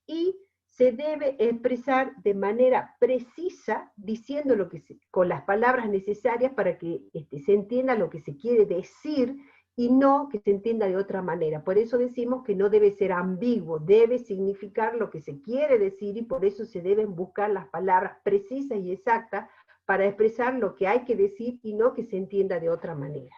y se debe expresar de manera precisa, diciendo lo que con las palabras necesarias para que se entienda lo que se quiere decir y no que se entienda de otra manera. Por eso decimos que no debe ser ambiguo, debe significar lo que se quiere decir y por eso se deben buscar las palabras precisas y exactas para expresar lo que hay que decir y no que se entienda de otra manera.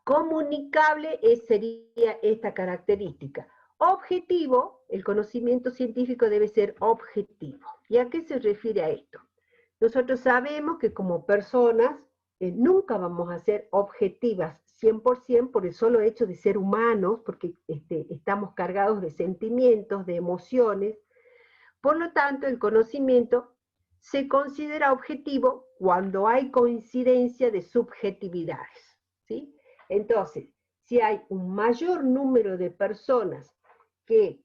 Comunicable sería esta característica. Objetivo, el conocimiento científico debe ser objetivo. ¿Y a qué se refiere a esto? Nosotros sabemos que como personas nunca vamos a ser objetivas 100% por el solo hecho de ser humanos, porque estamos cargados de sentimientos, de emociones. Por lo tanto, el conocimiento se considera objetivo cuando hay coincidencia de subjetividades, ¿sí? Entonces, si hay un mayor número de personas que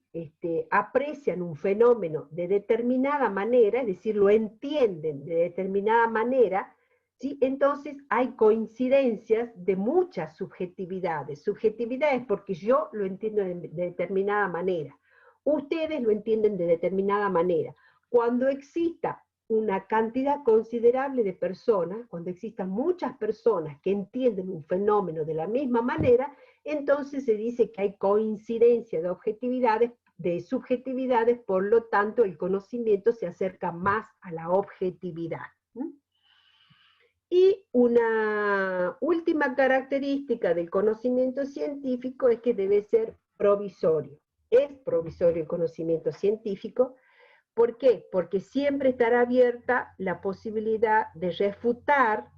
aprecian un fenómeno de determinada manera, es decir, lo entienden de determinada manera, ¿sí? Entonces hay coincidencias de muchas subjetividades. Subjetividades porque yo lo entiendo de determinada manera. Ustedes lo entienden de determinada manera. Cuando exista una cantidad considerable de personas, cuando existan muchas personas que entienden un fenómeno de la misma manera, entonces se dice que hay coincidencia de objetividades, de subjetividades, por lo tanto el conocimiento se acerca más a la objetividad. Y una última característica del conocimiento científico es que debe ser provisorio. Es provisorio el conocimiento científico. ¿Por qué? Porque siempre estará abierta la posibilidad de refutar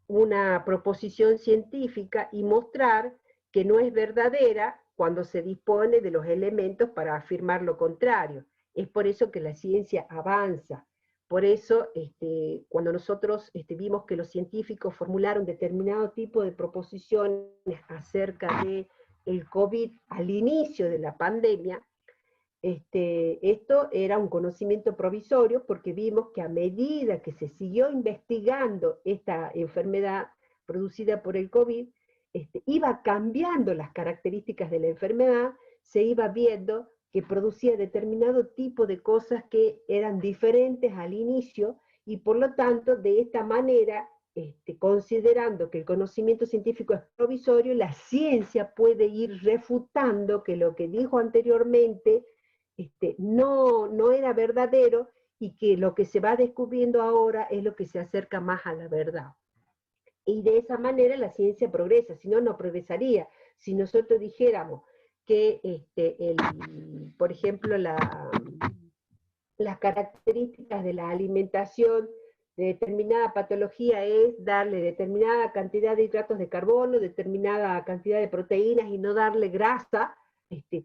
una proposición científica y mostrar que no es verdadera cuando se dispone de los elementos para afirmar lo contrario. Es por eso que la ciencia avanza. Por eso, cuando nosotros vimos que los científicos formularon determinado tipo de proposiciones acerca del COVID al inicio de la pandemia, esto era un conocimiento provisorio porque vimos que a medida que se siguió investigando esta enfermedad producida por el COVID, iba cambiando las características de la enfermedad, se iba viendo que producía determinado tipo de cosas que eran diferentes al inicio y por lo tanto de esta manera, considerando que el conocimiento científico es provisorio, la ciencia puede ir refutando que lo que dijo anteriormente no era verdadero y que lo que se va descubriendo ahora es lo que se acerca más a la verdad. Y de esa manera la ciencia progresa, si no, no progresaría. Si nosotros dijéramos que, por ejemplo, las características de la alimentación de determinada patología es darle determinada cantidad de hidratos de carbono, determinada cantidad de proteínas y no darle grasa,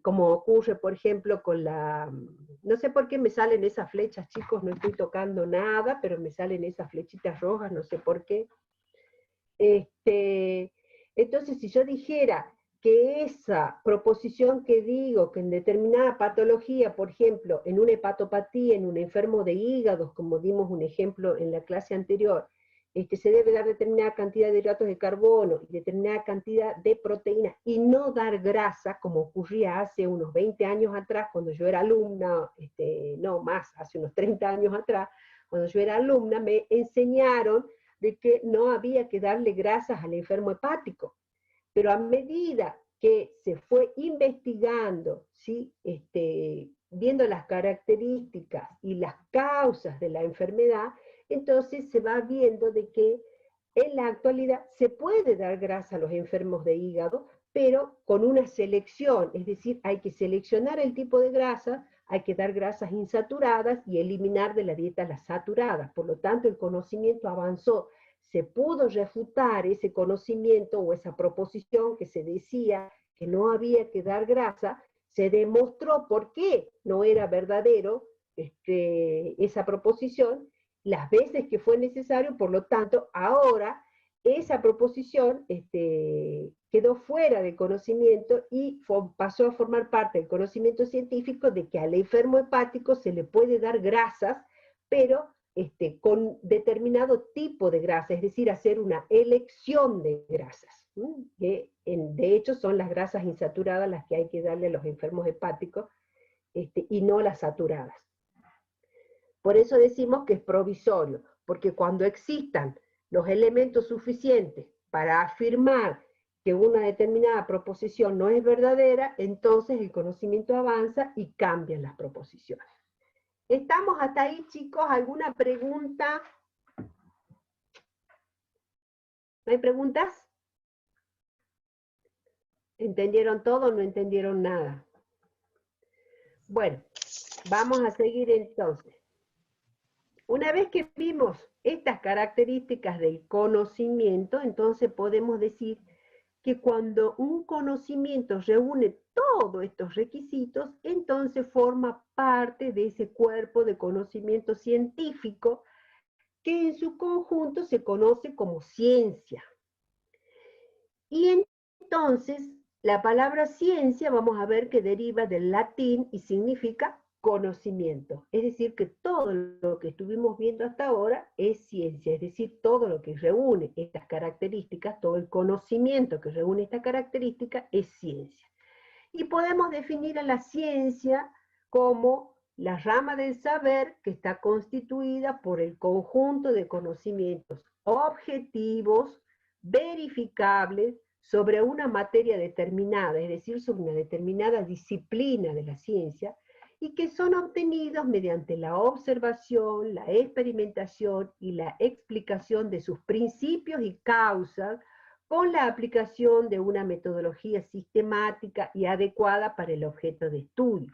como ocurre, por ejemplo, con no sé por qué me salen esas flechas, chicos, no estoy tocando nada, pero me salen esas flechitas rojas, no sé por qué. Entonces, si yo dijera que esa proposición que digo, que en determinada patología, por ejemplo, en una hepatopatía, en un enfermo de hígados, como dimos un ejemplo en la clase anterior, se debe dar determinada cantidad de hidratos de carbono y determinada cantidad de proteínas y no dar grasa, como ocurría hace unos 20 años atrás, cuando yo era alumna, no más, hace unos 30 años atrás, cuando yo era alumna, me enseñaron de que no había que darle grasas al enfermo hepático. Pero a medida que se fue investigando, ¿sí? Viendo las características y las causas de la enfermedad, entonces se va viendo de que en la actualidad se puede dar grasa a los enfermos de hígado, pero con una selección, es decir, hay que seleccionar el tipo de grasa, hay que dar grasas insaturadas y eliminar de la dieta las saturadas. Por lo tanto, el conocimiento avanzó. Se pudo refutar ese conocimiento o esa proposición que se decía que no había que dar grasa, se demostró por qué no era verdadero esa proposición, las veces que fue necesario, por lo tanto, ahora esa proposición quedó fuera del conocimiento y pasó a formar parte del conocimiento científico de que al enfermo hepático se le puede dar grasas, pero con determinado tipo de grasa, es decir, hacer una elección de grasas, que de hecho son las grasas insaturadas las que hay que darle a los enfermos hepáticos, y no las saturadas. Por eso decimos que es provisorio, porque cuando existan los elementos suficientes para afirmar que una determinada proposición no es verdadera, entonces el conocimiento avanza y cambian las proposiciones. ¿Estamos hasta ahí, chicos? ¿Alguna pregunta? ¿No hay preguntas? ¿Entendieron todo o no entendieron nada? Bueno, vamos a seguir entonces. Una vez que vimos estas características del conocimiento, entonces podemos decir que cuando un conocimiento reúne todos estos requisitos, entonces forma parte de ese cuerpo de conocimiento científico que en su conjunto se conoce como ciencia. Y entonces la palabra ciencia vamos a ver que deriva del latín y significa conocimiento. Es decir, que todo lo que estuvimos viendo hasta ahora es ciencia, es decir, todo lo que reúne estas características, todo el conocimiento que reúne esta característica es ciencia. Y podemos definir a la ciencia como la rama del saber que está constituida por el conjunto de conocimientos objetivos, verificables, sobre una materia determinada, es decir, sobre una determinada disciplina de la ciencia, y que son obtenidos mediante la observación, la experimentación y la explicación de sus principios y causas, con la aplicación de una metodología sistemática y adecuada para el objeto de estudio.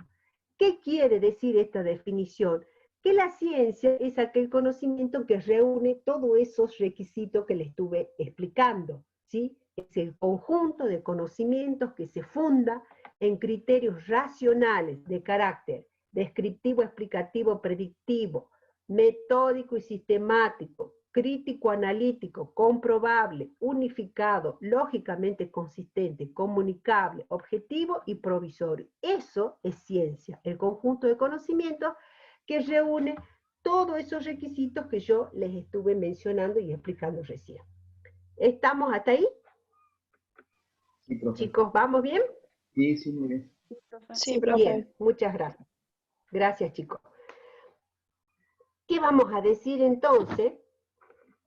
¿Qué quiere decir esta definición? Que la ciencia es aquel conocimiento que reúne todos esos requisitos que le estuve explicando, ¿sí? Es el conjunto de conocimientos que se funda en criterios racionales de carácter descriptivo, explicativo, predictivo, metódico y sistemático, crítico, analítico, comprobable, unificado, lógicamente consistente, comunicable, objetivo y provisorio. Eso es ciencia, el conjunto de conocimientos que reúne todos esos requisitos que yo les estuve mencionando y explicando recién. ¿Estamos hasta ahí? Sí, profe. Chicos, ¿vamos bien? Sí, sí, muy bien. Sí, profe. Bien, muchas gracias. Gracias, chicos. ¿Qué vamos a decir entonces?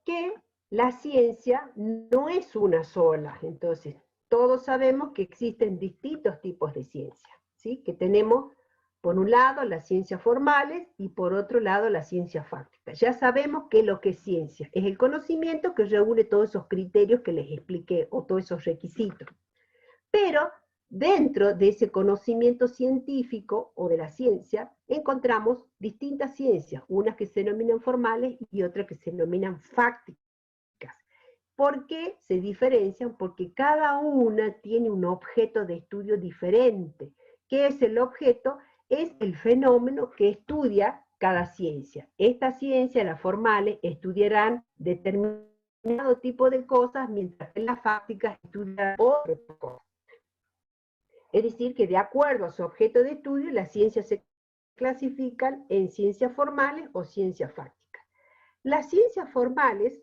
Que la ciencia no es una sola. Entonces, todos sabemos que existen distintos tipos de ciencia, ¿sí? Que tenemos, por un lado, las ciencias formales y por otro lado, las ciencias fácticas. Ya sabemos que lo que es ciencia es el conocimiento que reúne todos esos criterios que les expliqué, o todos esos requisitos. Pero dentro de ese conocimiento científico o de la ciencia, encontramos distintas ciencias, unas que se denominan formales y otras que se denominan fácticas. ¿Por qué se diferencian? Porque cada una tiene un objeto de estudio diferente. ¿Qué es el objeto? Es el fenómeno que estudia cada ciencia. Estas ciencias, las formales, estudiarán determinado tipo de cosas, mientras que las fácticas estudiarán otro tipo de cosas. Es decir, que de acuerdo a su objeto de estudio, las ciencias se clasifican en ciencias formales o ciencias fácticas. Las ciencias formales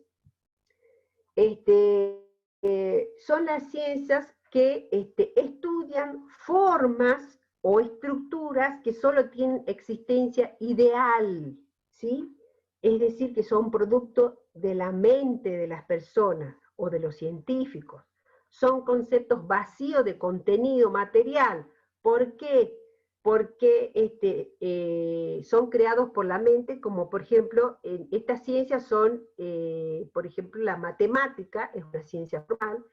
son las ciencias que estudian formas o estructuras que solo tienen existencia ideal, ¿sí? Es decir, que son producto de la mente de las personas o de los científicos. Son conceptos vacíos de contenido material. ¿Por qué? Porque son creados por la mente, como por ejemplo, estas ciencias son, por ejemplo, la matemática es una ciencia formal,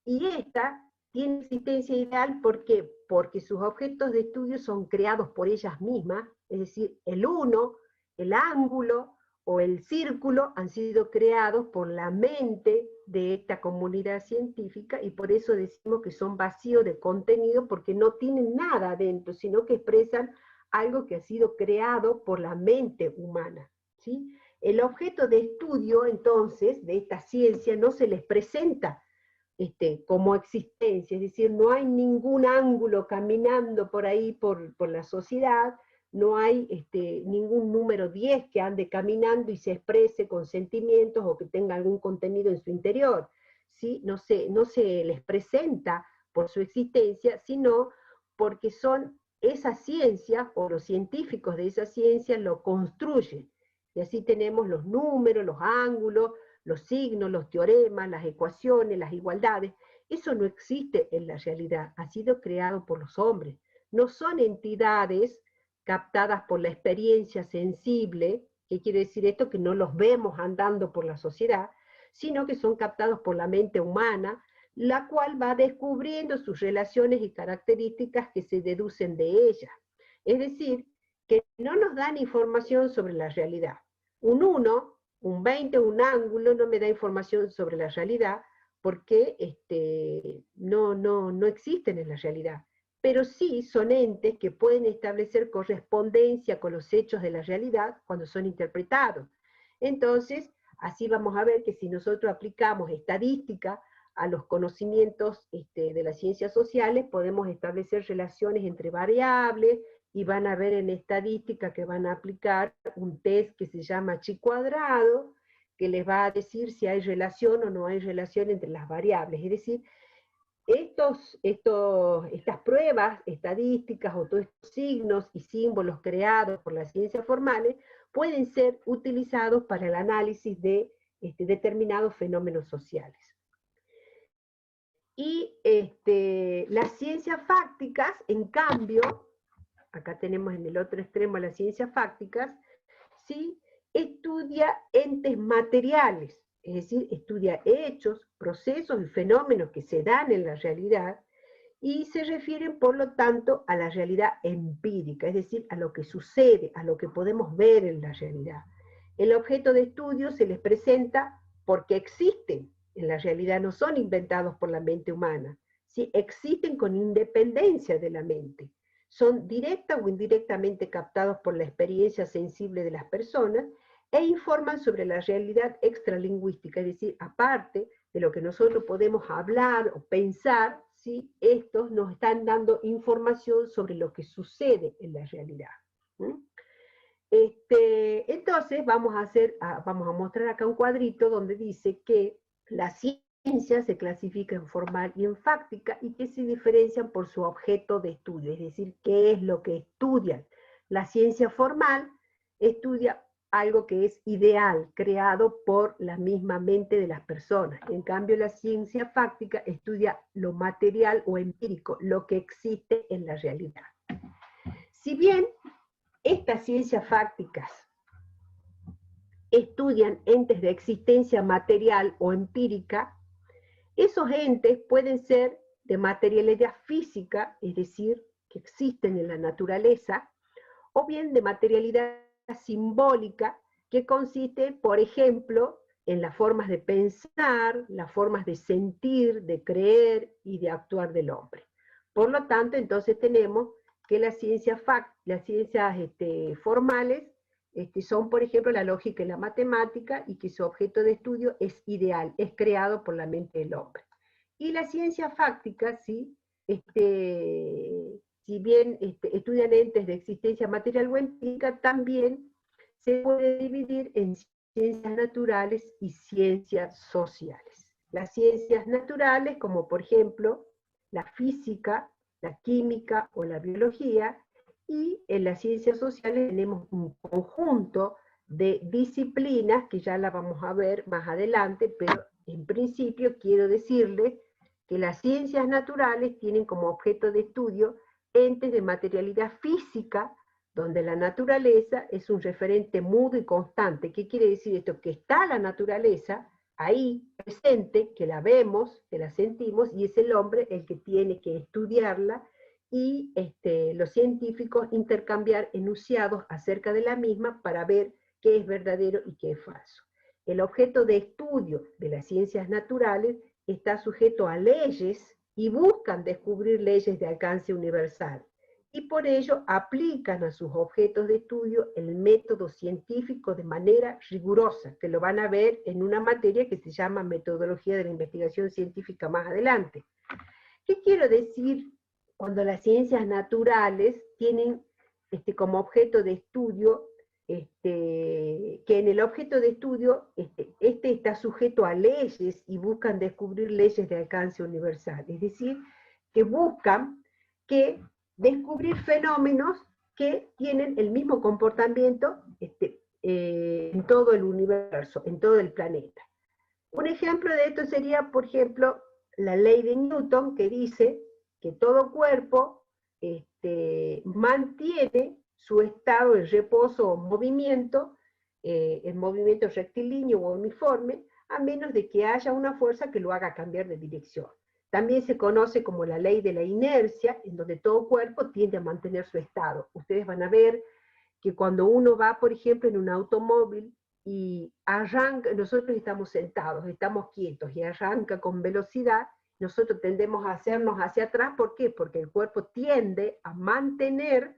y esta tiene existencia ideal, ¿por qué? Porque sus objetos de estudio son creados por ellas mismas, es decir, el uno, el ángulo o el círculo han sido creados por la mente de esta comunidad científica, y por eso decimos que son vacíos de contenido, porque no tienen nada adentro, sino que expresan algo que ha sido creado por la mente humana, ¿sí? El objeto de estudio, entonces, de esta ciencia no se les presenta como existencia, es decir, no hay ningún ángulo caminando por ahí, por la sociedad, no hay ningún número 10 que ande caminando y se exprese con sentimientos o que tenga algún contenido en su interior, ¿sí? No se les presenta por su existencia, sino porque son esa ciencia, o los científicos de esa ciencia lo construyen. Y así tenemos los números, los ángulos, los signos, los teoremas, las ecuaciones, las igualdades. Eso no existe en la realidad, ha sido creado por los hombres. No son entidades captadas por la experiencia sensible, ¿qué quiere decir esto? Que no los vemos andando por la sociedad, sino que son captados por la mente humana, la cual va descubriendo sus relaciones y características que se deducen de ellas. Es decir, que no nos dan información sobre la realidad. Un 1, un 20, un ángulo no me da información sobre la realidad porque no existen en la realidad. Pero sí son entes que pueden establecer correspondencia con los hechos de la realidad cuando son interpretados. Entonces, así vamos a ver que si nosotros aplicamos estadística a los conocimientos de las ciencias sociales, podemos establecer relaciones entre variables, y van a ver en estadística que van a aplicar un test que se llama chi cuadrado, que les va a decir si hay relación o no hay relación entre las variables. Es decir, estas pruebas estadísticas o todos estos signos y símbolos creados por las ciencias formales pueden ser utilizados para el análisis de determinados fenómenos sociales. Y las ciencias fácticas, en cambio, acá tenemos en el otro extremo las ciencias fácticas, ¿sí? Estudia entes materiales, es decir, estudia hechos, procesos y fenómenos que se dan en la realidad, y se refieren, por lo tanto, a la realidad empírica, es decir, a lo que sucede, a lo que podemos ver en la realidad. El objeto de estudio se les presenta porque existen en la realidad, no son inventados por la mente humana, ¿sí? Existen con independencia de la mente. Son directa o indirectamente captados por la experiencia sensible de las personas e informan sobre la realidad extralingüística, es decir, aparte de lo que nosotros podemos hablar o pensar, ¿sí? Estos nos están dando información sobre lo que sucede en la realidad. Entonces vamos a mostrar acá un cuadrito donde dice que la ciencia se clasifica en formal y en fáctica, y que se diferencian por su objeto de estudio, es decir, qué es lo que estudian. La ciencia formal estudia algo que es ideal, creado por la misma mente de las personas. En cambio, la ciencia fáctica estudia lo material o empírico, lo que existe en la realidad. Si bien estas ciencias fácticas estudian entes de existencia material o empírica, esos entes pueden ser de materialidad física, es decir, que existen en la naturaleza, o bien de materialidad simbólica, que consiste, por ejemplo, en las formas de pensar, las formas de sentir, de creer y de actuar del hombre. Por lo tanto, entonces tenemos que las ciencias formales son, por ejemplo, la lógica y la matemática, y que su objeto de estudio es ideal, es creado por la mente del hombre. Y la ciencia fáctica, ¿sí? Si bien estudian entes de existencia material o empírica, también se puede dividir en ciencias naturales y ciencias sociales. Las ciencias naturales, como por ejemplo la física, la química o la biología, y en las ciencias sociales tenemos un conjunto de disciplinas que ya la vamos a ver más adelante, pero en principio quiero decirles que las ciencias naturales tienen como objeto de estudio entes de materialidad física, donde la naturaleza es un referente mudo y constante. ¿Qué quiere decir esto? Que está la naturaleza ahí, presente, que la vemos, que la sentimos, y es el hombre el que tiene que estudiarla, y los científicos intercambiar enunciados acerca de la misma para ver qué es verdadero y qué es falso. El objeto de estudio de las ciencias naturales está sujeto a leyes y buscan descubrir leyes de alcance universal, y por ello aplican a sus objetos de estudio el método científico de manera rigurosa, que lo van a ver en una materia que se llama metodología de la investigación científica más adelante. ¿Qué quiero decir cuando las ciencias naturales tienen como objeto de estudio, que en el objeto de estudio, este está sujeto a leyes y buscan descubrir leyes de alcance universal. Es decir, que buscan descubrir fenómenos que tienen el mismo comportamiento en todo el universo, en todo el planeta. Un ejemplo de esto sería, por ejemplo, la ley de Newton, que dice que todo cuerpo mantiene su estado de reposo o movimiento, en movimiento rectilíneo o uniforme, a menos de que haya una fuerza que lo haga cambiar de dirección. También se conoce como la ley de la inercia, en donde todo cuerpo tiende a mantener su estado. Ustedes van a ver que cuando uno va, por ejemplo, en un automóvil y arranca, nosotros estamos sentados, estamos quietos y arranca con velocidad, nosotros tendemos a hacernos hacia atrás. ¿Por qué? Porque el cuerpo tiende a mantener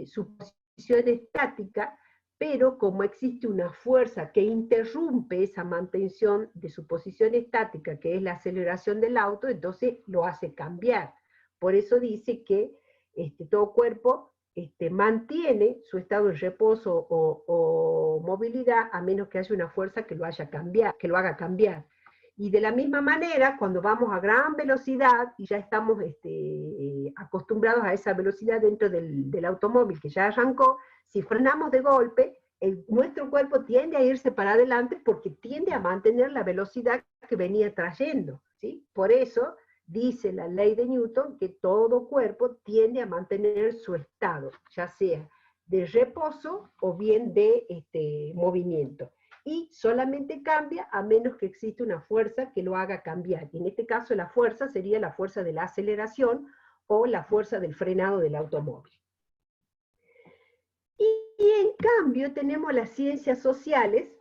su posición estática, pero como existe una fuerza que interrumpe esa mantención de su posición estática, que es la aceleración del auto, entonces lo hace cambiar. Por eso dice que todo cuerpo mantiene su estado de reposo o movilidad, a menos que haya una fuerza que lo haga cambiar. Y de la misma manera, cuando vamos a gran velocidad, y ya estamos acostumbrados a esa velocidad dentro del automóvil que ya arrancó, si frenamos de golpe, nuestro cuerpo tiende a irse para adelante porque tiende a mantener la velocidad que venía trayendo, ¿sí? Por eso dice la ley de Newton que todo cuerpo tiende a mantener su estado, ya sea de reposo o bien de movimiento. Y solamente cambia a menos que exista una fuerza que lo haga cambiar. Y en este caso la fuerza sería la fuerza de la aceleración o la fuerza del frenado del automóvil. Y en cambio tenemos las ciencias sociales.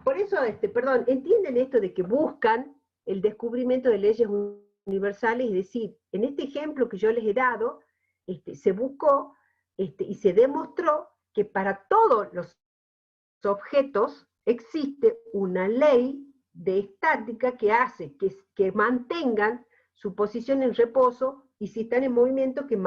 Por eso, ¿entienden esto de que buscan el descubrimiento de leyes universales? Es decir, en este ejemplo que yo les he dado, se buscó y se demostró que para todos los objetos existe una ley de estática que hace que mantengan su posición en reposo, y si están en movimiento, que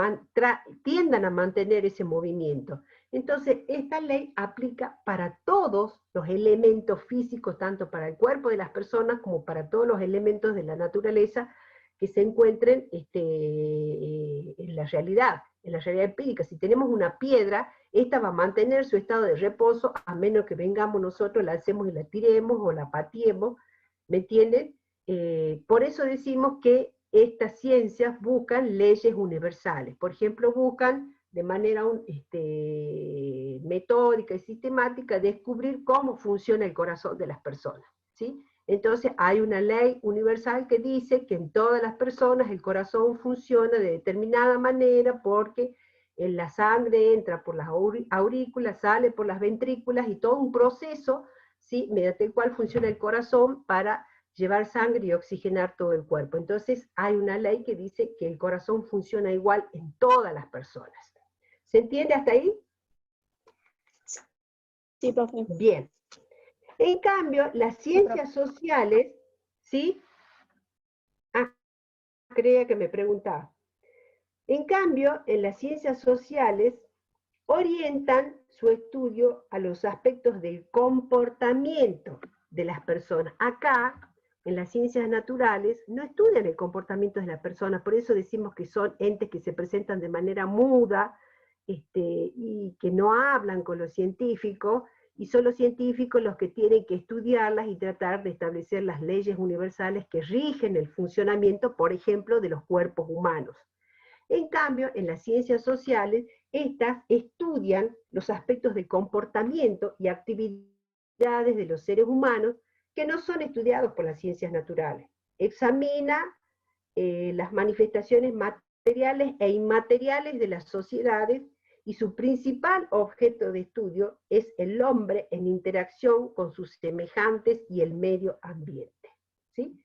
tiendan a mantener ese movimiento. Entonces, esta ley aplica para todos los elementos físicos, tanto para el cuerpo de las personas como para todos los elementos de la naturaleza que se encuentren en la realidad empírica. Si tenemos una piedra, esta va a mantener su estado de reposo, a menos que vengamos nosotros, la alcemos y la tiremos, o la pateemos, ¿me entienden? Por eso decimos que estas ciencias buscan leyes universales. Por ejemplo, buscan de manera metódica y sistemática descubrir cómo funciona el corazón de las personas, ¿sí? Entonces hay una ley universal que dice que en todas las personas el corazón funciona de determinada manera, porque la sangre entra por las aurículas, sale por las ventrículas, y todo un proceso, ¿sí?, mediante el cual funciona el corazón para llevar sangre y oxigenar todo el cuerpo. Entonces hay una ley que dice que el corazón funciona igual en todas las personas. ¿Se entiende hasta ahí? Sí, profe. Bien. En cambio, las ciencias sociales, ¿sí? Creía que me preguntaba. En cambio, en las ciencias sociales orientan su estudio a los aspectos del comportamiento de las personas. Acá, en las ciencias naturales, no estudian el comportamiento de las personas, por eso decimos que son entes que se presentan de manera muda, y que no hablan con los científicos, y son los científicos los que tienen que estudiarlas y tratar de establecer las leyes universales que rigen el funcionamiento, por ejemplo, de los cuerpos humanos. En cambio, en las ciencias sociales, estas estudian los aspectos de comportamiento y actividades de los seres humanos que no son estudiados por las ciencias naturales. Examina las manifestaciones materiales e inmateriales de las sociedades, y su principal objeto de estudio es el hombre en interacción con sus semejantes y el medio ambiente, ¿sí?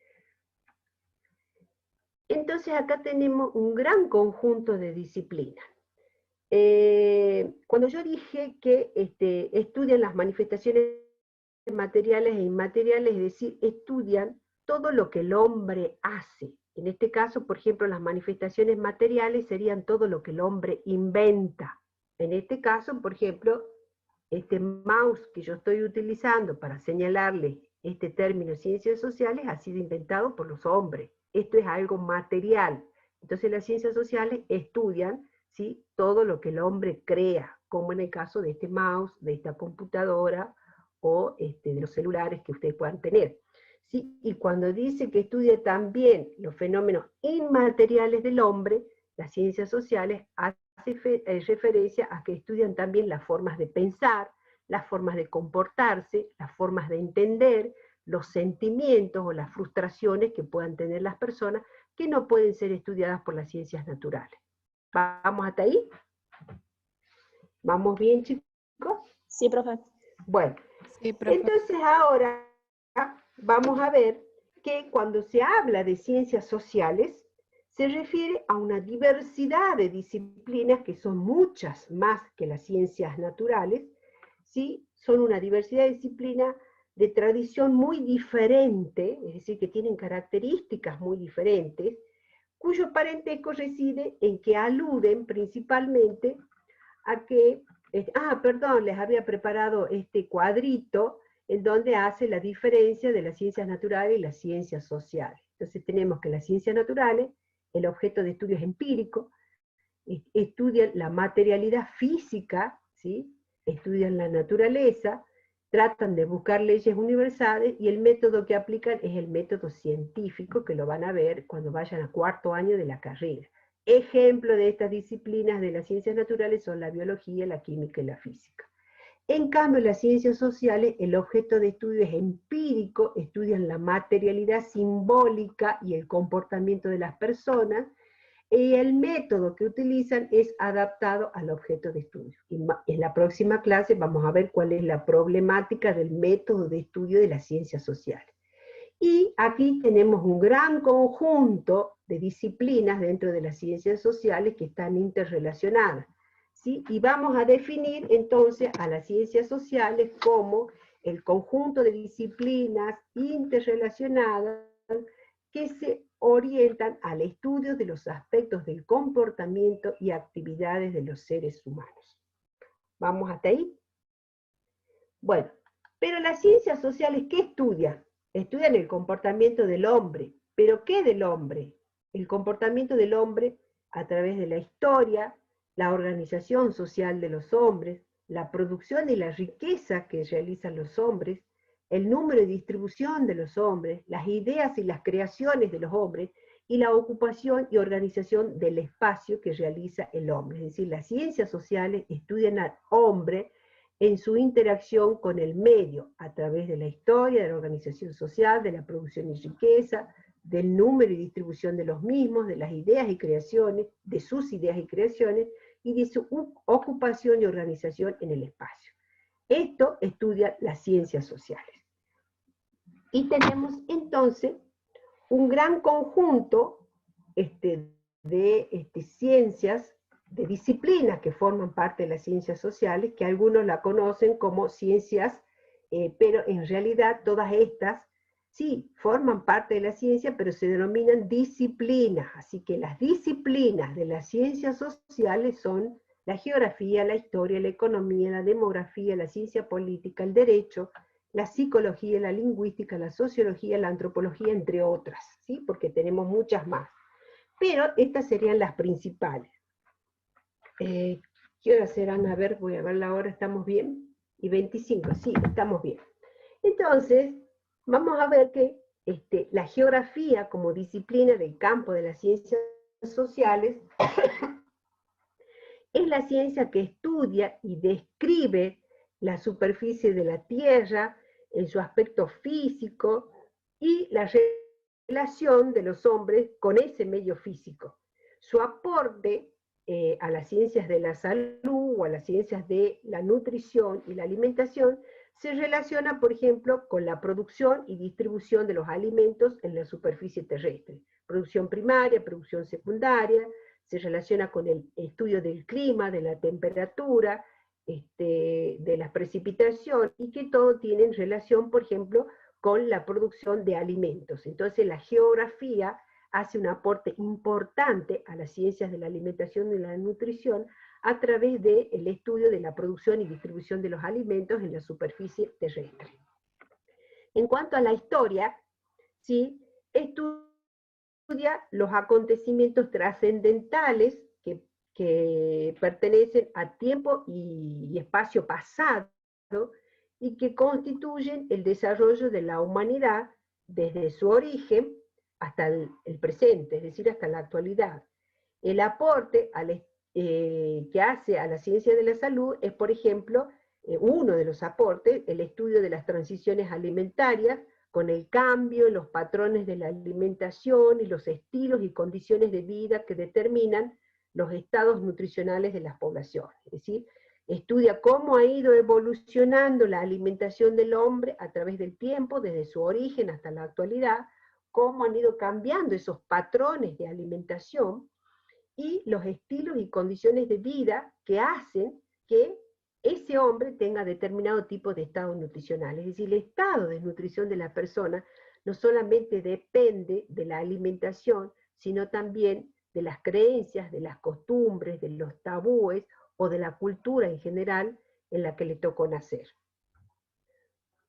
Entonces acá tenemos un gran conjunto de disciplinas. Cuando yo dije que estudian las manifestaciones materiales e inmateriales, es decir, estudian todo lo que el hombre hace. En este caso, por ejemplo, las manifestaciones materiales serían todo lo que el hombre inventa, En este caso, por ejemplo, este mouse que yo estoy utilizando para señalarle este término ciencias sociales ha sido inventado por los hombres. Esto es algo material. Entonces las ciencias sociales estudian, ¿sí?, todo lo que el hombre crea, como en el caso de este mouse, de esta computadora o de los celulares que ustedes puedan tener. ¿Sí? Y cuando dice que estudia también los fenómenos inmateriales del hombre, las ciencias sociales hace referencia a que estudian también las formas de pensar, las formas de comportarse, las formas de entender, los sentimientos o las frustraciones que puedan tener las personas que no pueden ser estudiadas por las ciencias naturales. ¿Vamos hasta ahí? ¿Vamos bien, chicos? Sí, profe. Bueno, Sí, profe. entonces ahora vamos a ver que cuando se habla de ciencias sociales, se refiere a una diversidad de disciplinas que son muchas más que las ciencias naturales, ¿sí? Son una diversidad de disciplinas de tradición muy diferente, es decir, que tienen características muy diferentes, cuyo parentesco reside en que aluden principalmente a que, perdón, les había preparado este cuadrito en donde hace la diferencia de las ciencias naturales y las ciencias sociales. Entonces tenemos que las ciencias naturales, el objeto de estudio es empírico, estudian la materialidad física, ¿sí?, estudian la naturaleza, tratan de buscar leyes universales, y el método que aplican es el método científico, que lo van a ver cuando vayan a cuarto año de la carrera. Ejemplo de estas disciplinas de las ciencias naturales son la biología, la química y la física. En cambio, las ciencias sociales, el objeto de estudio es empírico, estudian la materialidad simbólica y el comportamiento de las personas, y el método que utilizan es adaptado al objeto de estudio. Y en la próxima clase vamos a ver cuál es la problemática del método de estudio de las ciencias sociales. Y aquí tenemos un gran conjunto de disciplinas dentro de las ciencias sociales que están interrelacionadas, ¿sí? Y vamos a definir entonces a las ciencias sociales como el conjunto de disciplinas interrelacionadas que se orientan al estudio de los aspectos del comportamiento y actividades de los seres humanos. ¿Vamos hasta ahí? Bueno, pero las ciencias sociales, ¿qué estudian? Estudian el comportamiento del hombre. ¿Pero qué del hombre? El comportamiento del hombre a través de la historia, la organización social de los hombres, la producción y la riqueza que realizan los hombres, el número y distribución de los hombres, las ideas y las creaciones de los hombres, y la ocupación y organización del espacio que realiza el hombre. Es decir, las ciencias sociales estudian al hombre en su interacción con el medio, a través de la historia, de la organización social, de la producción y riqueza, del número y distribución de los mismos, de las ideas y creaciones, de sus ideas y creaciones, y de su ocupación y organización en el espacio. Esto estudia las ciencias sociales. Y tenemos entonces un gran conjunto de ciencias, de disciplinas que forman parte de las ciencias sociales, que algunos la conocen como ciencias, pero en realidad todas estas sí forman parte de la ciencia, pero se denominan disciplinas. Así que las disciplinas de las ciencias sociales son la geografía, la historia, la economía, la demografía, la ciencia política, el derecho, la psicología, la lingüística, la sociología, la antropología, entre otras, ¿sí? Porque tenemos muchas más. Pero estas serían las principales. ¿Qué horas serán? A ver, voy a ver la hora, ¿estamos bien? Y 25, sí, estamos bien. Entonces, vamos a ver que la geografía como disciplina del campo de las ciencias sociales es la ciencia que estudia y describe la superficie de la Tierra en su aspecto físico y la relación de los hombres con ese medio físico. Su aporte a las ciencias de la salud o a las ciencias de la nutrición y la alimentación se relaciona, por ejemplo, con la producción y distribución de los alimentos en la superficie terrestre. Producción primaria, producción secundaria, se relaciona con el estudio del clima, de la temperatura, de las precipitaciones, y que todo tiene relación, por ejemplo, con la producción de alimentos. Entonces la geografía hace un aporte importante a las ciencias de la alimentación y la nutrición a través del estudio de la producción y distribución de los alimentos en la superficie terrestre. En cuanto a la historia, ¿sí?, estudia los acontecimientos trascendentales que pertenecen a tiempo y espacio pasado y que constituyen el desarrollo de la humanidad desde su origen hasta el presente, es decir, hasta la actualidad. El aporte que hace a la ciencia de la salud es, por ejemplo, uno de los aportes, el estudio de las transiciones alimentarias, con el cambio en los patrones de la alimentación y los estilos y condiciones de vida que determinan los estados nutricionales de las poblaciones. Es decir, estudia cómo ha ido evolucionando la alimentación del hombre a través del tiempo, desde su origen hasta la actualidad, cómo han ido cambiando esos patrones de alimentación y los estilos y condiciones de vida que hacen que ese hombre tenga determinado tipo de estado nutricional. Es decir, el estado de nutrición de la persona no solamente depende de la alimentación, sino también de las creencias, de las costumbres, de los tabúes o de la cultura en general en la que le tocó nacer.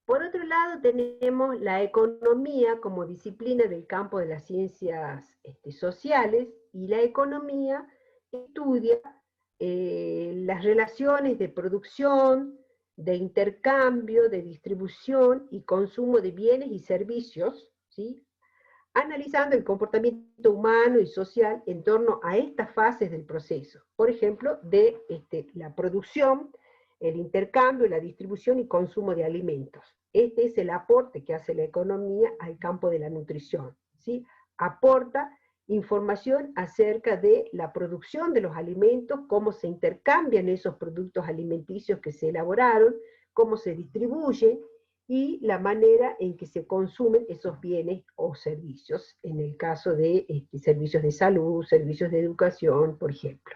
Por otro lado, tenemos la economía como disciplina del campo de las ciencias sociales, y la economía estudia las relaciones de producción, de intercambio, de distribución y consumo de bienes y servicios, ¿sí?, analizando el comportamiento humano y social en torno a estas fases del proceso. Por ejemplo, de la producción, el intercambio, la distribución y consumo de alimentos. Este es el aporte que hace la economía al campo de la nutrición, ¿sí? Aporta información acerca de la producción de los alimentos, cómo se intercambian esos productos alimenticios que se elaboraron, cómo se distribuyen, y la manera en que se consumen esos bienes o servicios, en el caso de servicios de salud, servicios de educación, por ejemplo.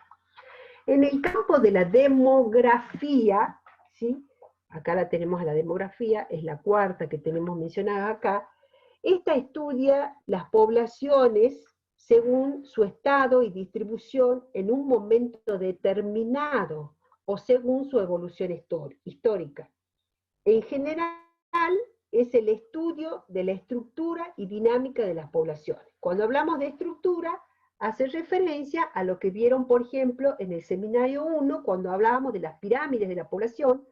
En el campo de la demografía, ¿sí?, acá la tenemos a la demografía, es la cuarta que tenemos mencionada acá. Esta estudia las poblaciones según su estado y distribución en un momento determinado, o según su evolución histórica. En general, es el estudio de la estructura y dinámica de las poblaciones. Cuando hablamos de estructura, hace referencia a lo que vieron, por ejemplo, en el seminario 1, cuando hablábamos de las pirámides de la población,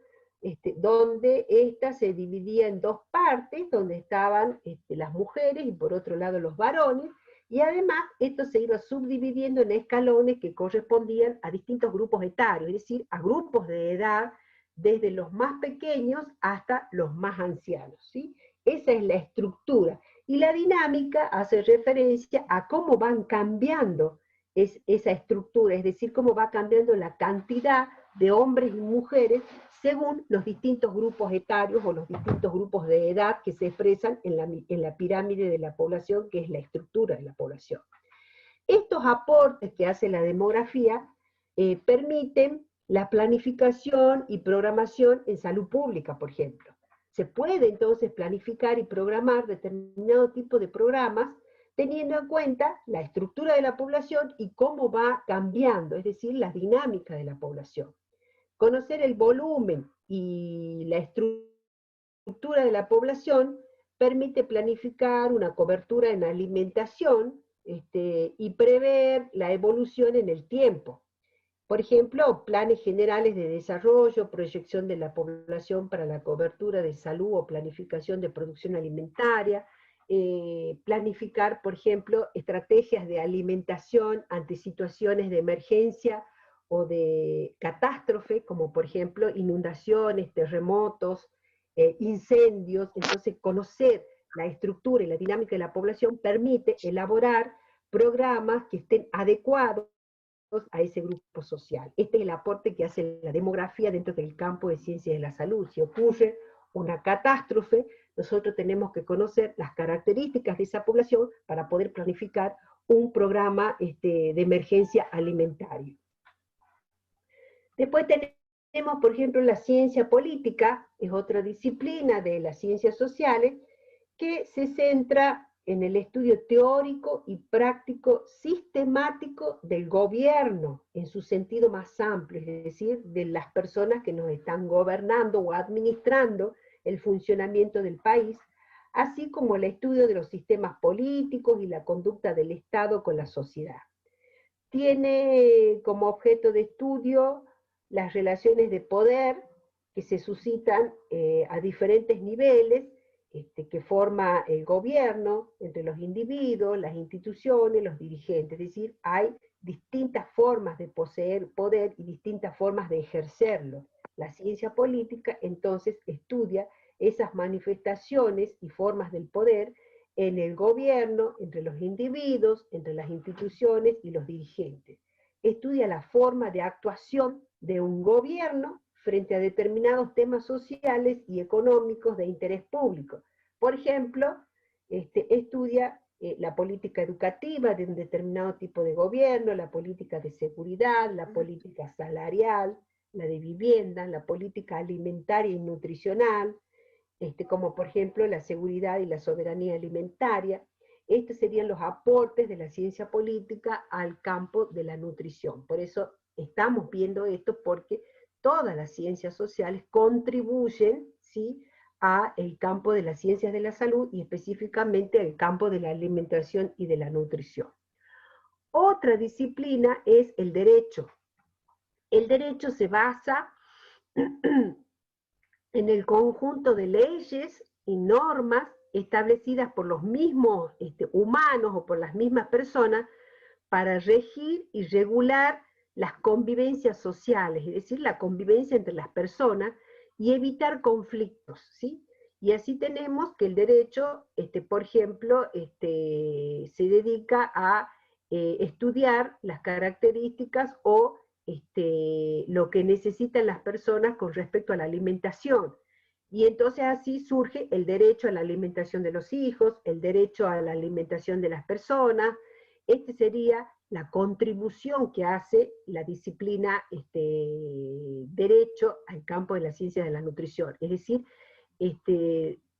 donde ésta se dividía en dos partes, donde estaban las mujeres y por otro lado los varones, y además esto se iba subdividiendo en escalones que correspondían a distintos grupos etarios, es decir, a grupos de edad, desde los más pequeños hasta los más ancianos, ¿sí? Esa es la estructura. Y la dinámica hace referencia a cómo van cambiando esa estructura, es decir, cómo va cambiando la cantidad de hombres y mujeres según los distintos grupos etarios o los distintos grupos de edad que se expresan en la pirámide de la población, que es la estructura de la población. Estos aportes que hace la demografía permiten la planificación y programación en salud pública, por ejemplo. Se puede entonces planificar y programar determinado tipo de programas teniendo en cuenta la estructura de la población y cómo va cambiando, es decir, la dinámica de la población. Conocer el volumen y la estructura de la población permite planificar una cobertura en alimentación y prever la evolución en el tiempo. Por ejemplo, planes generales de desarrollo, proyección de la población para la cobertura de salud o planificación de producción alimentaria, planificar, por ejemplo, estrategias de alimentación ante situaciones de emergencia o de catástrofe, como por ejemplo inundaciones, terremotos, incendios. Entonces, conocer la estructura y la dinámica de la población permite elaborar programas que estén adecuados a ese grupo social. Este es el aporte que hace la demografía dentro del campo de ciencias de la salud. Si ocurre una catástrofe, nosotros tenemos que conocer las características de esa población para poder planificar un programa de emergencia alimentaria. Después tenemos, por ejemplo, la ciencia política, es otra disciplina de las ciencias sociales, que se centra en el estudio teórico y práctico sistemático del gobierno, en su sentido más amplio, es decir, de las personas que nos están gobernando o administrando el funcionamiento del país, así como el estudio de los sistemas políticos y la conducta del Estado con la sociedad. Tiene como objeto de estudio las relaciones de poder que se suscitan a diferentes niveles, que forma el gobierno entre los individuos, las instituciones, los dirigentes. Es decir, hay distintas formas de poseer poder y distintas formas de ejercerlo. La ciencia política entonces estudia esas manifestaciones y formas del poder en el gobierno, entre los individuos, entre las instituciones y los dirigentes. Estudia la forma de actuación de un gobierno frente a determinados temas sociales y económicos de interés público. Por ejemplo, estudia la política educativa de un determinado tipo de gobierno, la política de seguridad, la política salarial, la de vivienda, la política alimentaria y nutricional, como por ejemplo la seguridad y la soberanía alimentaria. Estos serían los aportes de la ciencia política al campo de la nutrición. Por eso estamos viendo esto, porque todas las ciencias sociales contribuyen, ¿sí?, a el campo de las ciencias de la salud y específicamente al campo de la alimentación y de la nutrición. Otra disciplina es el derecho. El derecho se basa en el conjunto de leyes y normas establecidas por los mismos humanos o por las mismas personas para regir y regular las convivencias sociales, es decir, la convivencia entre las personas y evitar conflictos, ¿sí? Y así tenemos que el derecho, por ejemplo, se dedica a estudiar las características o lo que necesitan las personas con respecto a la alimentación. Y entonces así surge el derecho a la alimentación de los hijos, el derecho a la alimentación de las personas. Sería la contribución que hace la disciplina derecho al campo de la ciencia de la nutrición. Es decir,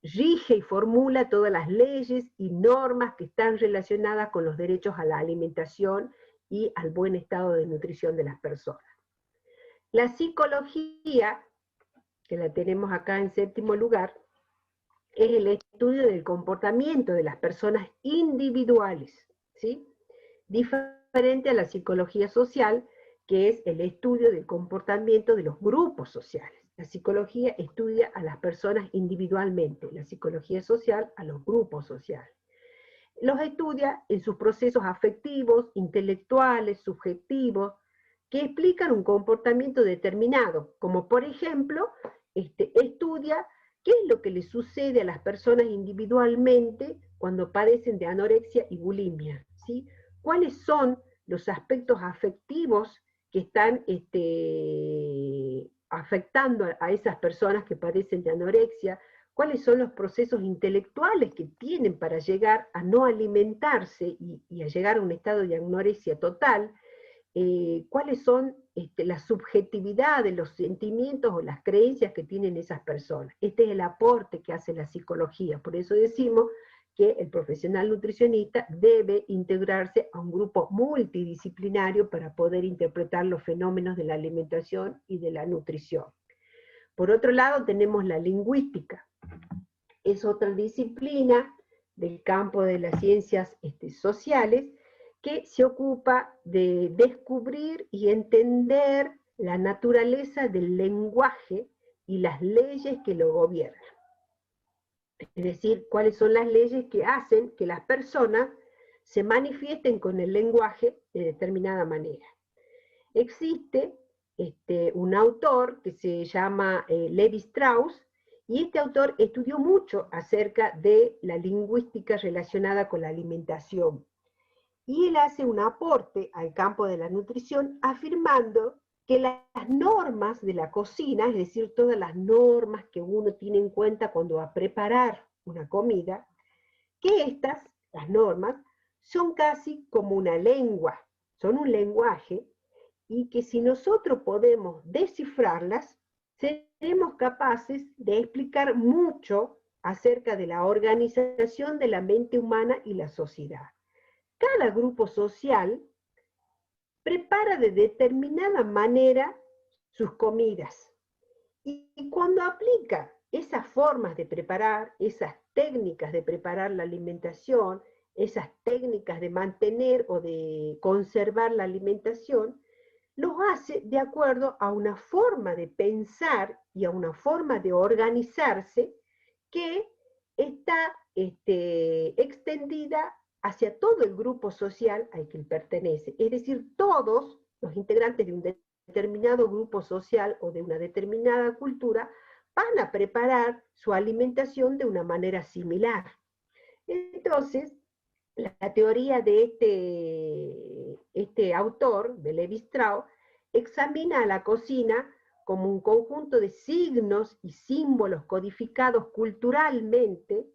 rige y formula todas las leyes y normas que están relacionadas con los derechos a la alimentación y al buen estado de nutrición de las personas. La psicología, que la tenemos acá en séptimo lugar, es el estudio del comportamiento de las personas individuales, ¿sí? Diferente a la psicología social, que es el estudio del comportamiento de los grupos sociales. La psicología estudia a las personas individualmente, la psicología social a los grupos sociales. Los estudia en sus procesos afectivos, intelectuales, subjetivos, que explican un comportamiento determinado, como por ejemplo, estudia qué es lo que le sucede a las personas individualmente cuando padecen de anorexia y bulimia, ¿sí? ¿Cuáles son los aspectos afectivos que están afectando a esas personas que padecen de anorexia? ¿Cuáles son los procesos intelectuales que tienen para llegar a no alimentarse y a llegar a un estado de anorexia total? ¿Cuáles son la subjetividad de los sentimientos o las creencias que tienen esas personas? Este es el aporte que hace la psicología. Por eso decimos que el profesional nutricionista debe integrarse a un grupo multidisciplinario para poder interpretar los fenómenos de la alimentación y de la nutrición. Por otro lado, tenemos la lingüística. Es otra disciplina del campo de las ciencias sociales que se ocupa de descubrir y entender la naturaleza del lenguaje y las leyes que lo gobiernan. Es decir, cuáles son las leyes que hacen que las personas se manifiesten con el lenguaje de determinada manera. Existe un autor que se llama Levi Strauss, y este autor estudió mucho acerca de la lingüística relacionada con la alimentación. Y él hace un aporte al campo de la nutrición afirmando que las normas de la cocina, es decir, todas las normas que uno tiene en cuenta cuando va a preparar una comida, que estas, las normas, son casi como una lengua, son un lenguaje, y que si nosotros podemos descifrarlas, seremos capaces de explicar mucho acerca de la organización de la mente humana y la sociedad. Cada grupo social prepara de determinada manera sus comidas. Y cuando aplica esas formas de preparar, esas técnicas de preparar la alimentación, esas técnicas de mantener o de conservar la alimentación, los hace de acuerdo a una forma de pensar y a una forma de organizarse que está extendida hacia todo el grupo social al que él pertenece. Es decir, todos los integrantes de un determinado grupo social o de una determinada cultura van a preparar su alimentación de una manera similar. Entonces, la teoría de este autor, de Levi Strauss, examina a la cocina como un conjunto de signos y símbolos codificados culturalmente,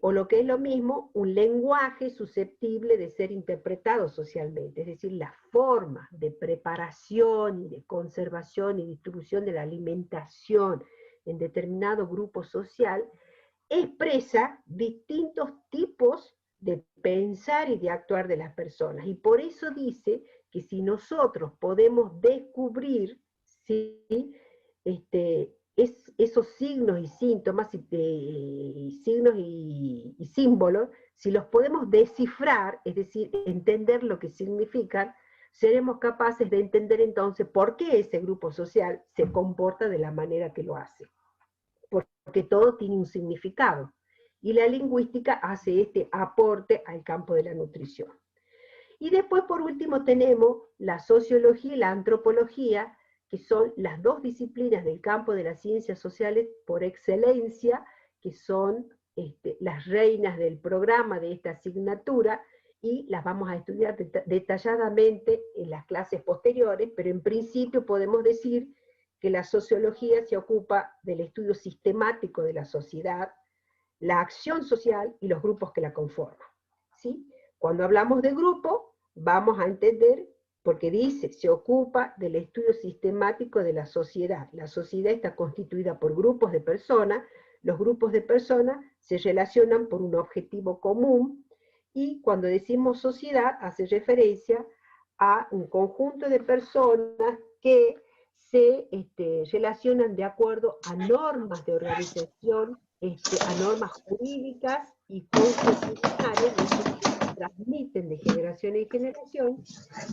o lo que es lo mismo, un lenguaje susceptible de ser interpretado socialmente, es decir, la forma de preparación y de conservación y distribución de la alimentación en determinado grupo social expresa distintos tipos de pensar y de actuar de las personas. Y por eso dice que si nosotros podemos descubrir, ¿sí?, esos signos y síntomas, signos y símbolos, si los podemos descifrar, es decir, entender lo que significan, seremos capaces de entender entonces por qué ese grupo social se comporta de la manera que lo hace. Porque todo tiene un significado. Y la lingüística hace este aporte al campo de la nutrición. Y después, por último, tenemos la sociología y la antropología, que son las dos disciplinas del campo de las ciencias sociales por excelencia, que son las reinas del programa de esta asignatura, y las vamos a estudiar detalladamente en las clases posteriores, pero en principio podemos decir que la sociología se ocupa del estudio sistemático de la sociedad, la acción social y los grupos que la conforman, ¿sí? Cuando hablamos de grupo, vamos a entender, porque dice, se ocupa del estudio sistemático de la sociedad. La sociedad está constituida por grupos de personas, los grupos de personas se relacionan por un objetivo común, y cuando decimos sociedad, hace referencia a un conjunto de personas que se relacionan de acuerdo a normas de organización, a normas jurídicas y constitucionales, que se transmiten de generación en generación,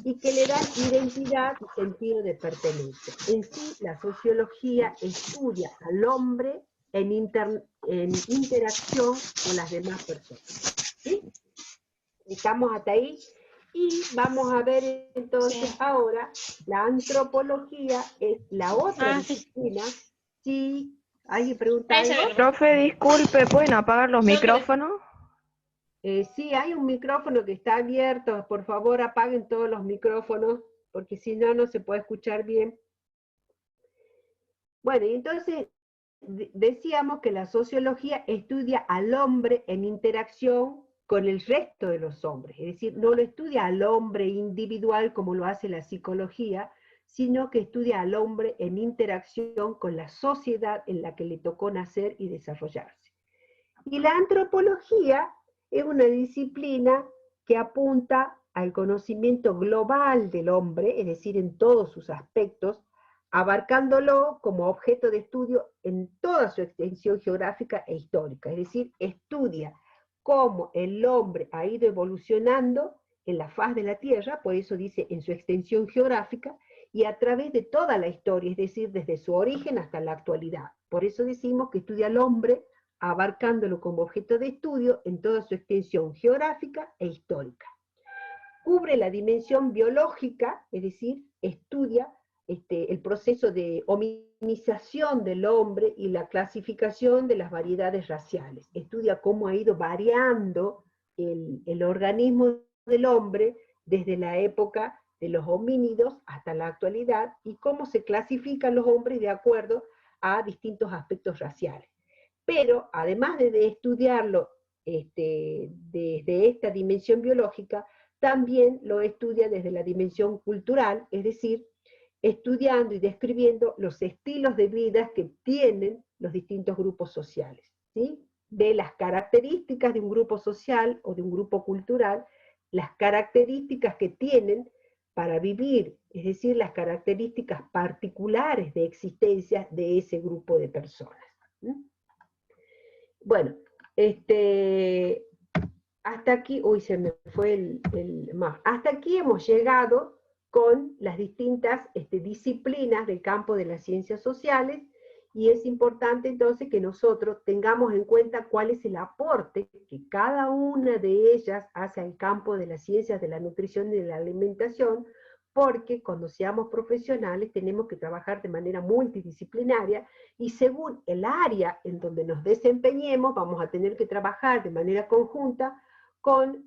y que le dan identidad y sentido de pertenencia. En sí, la sociología estudia al hombre en interacción con las demás personas. ¿Sí? Estamos hasta ahí. Y vamos a ver entonces ahora, la antropología es la otra disciplina. Si alguien pregunta algo. Profe, disculpe, ¿pueden apagar los micrófonos? Sí, hay un micrófono que está abierto. Por favor, apaguen todos los micrófonos, porque si no, no se puede escuchar bien. Bueno, y entonces decíamos que la sociología estudia al hombre en interacción con el resto de los hombres, es decir, no lo estudia al hombre individual como lo hace la psicología, sino que estudia al hombre en interacción con la sociedad en la que le tocó nacer y desarrollarse. Y la antropología es una disciplina que apunta al conocimiento global del hombre, es decir, en todos sus aspectos, abarcándolo como objeto de estudio en toda su extensión geográfica e histórica, es decir, estudia cómo el hombre ha ido evolucionando en la faz de la Tierra, por eso dice en su extensión geográfica, y a través de toda la historia, es decir, desde su origen hasta la actualidad. Por eso decimos que estudia al hombre abarcándolo como objeto de estudio en toda su extensión geográfica e histórica. Cubre la dimensión biológica, es decir, estudia el proceso de hominización del hombre y la clasificación de las variedades raciales. Estudia cómo ha ido variando el organismo del hombre desde la época de los homínidos hasta la actualidad y cómo se clasifican los hombres de acuerdo a distintos aspectos raciales. Pero además de estudiarlo desde esta dimensión biológica, también lo estudia desde la dimensión cultural, es decir, estudiando y describiendo los estilos de vida que tienen los distintos grupos sociales. ¿sí? De las características de un grupo social o de un grupo cultural, las características que tienen para vivir, es decir, las características particulares de existencia de ese grupo de personas. Bueno, hasta aquí, uy, se me fue hasta aquí hemos llegado con las distintas disciplinas del campo de las ciencias sociales, y es importante entonces que nosotros tengamos en cuenta cuál es el aporte que cada una de ellas hace al campo de las ciencias de la nutrición y de la alimentación, porque cuando seamos profesionales tenemos que trabajar de manera multidisciplinaria, y según el área en donde nos desempeñemos, vamos a tener que trabajar de manera conjunta con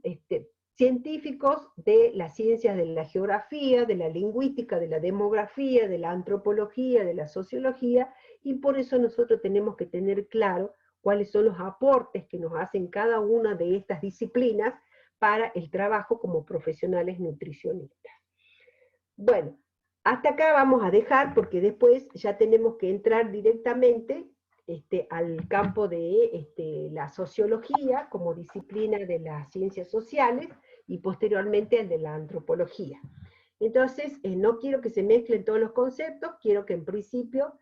científicos de las ciencias de la geografía, de la lingüística, de la demografía, de la antropología, de la sociología, y por eso nosotros tenemos que tener claro cuáles son los aportes que nos hacen cada una de estas disciplinas para el trabajo como profesionales nutricionistas. Bueno, hasta acá vamos a dejar, porque después ya tenemos que entrar directamente al campo de la sociología como disciplina de las ciencias sociales, y posteriormente al de la antropología. Entonces, no quiero que se mezclen todos los conceptos, quiero que en principio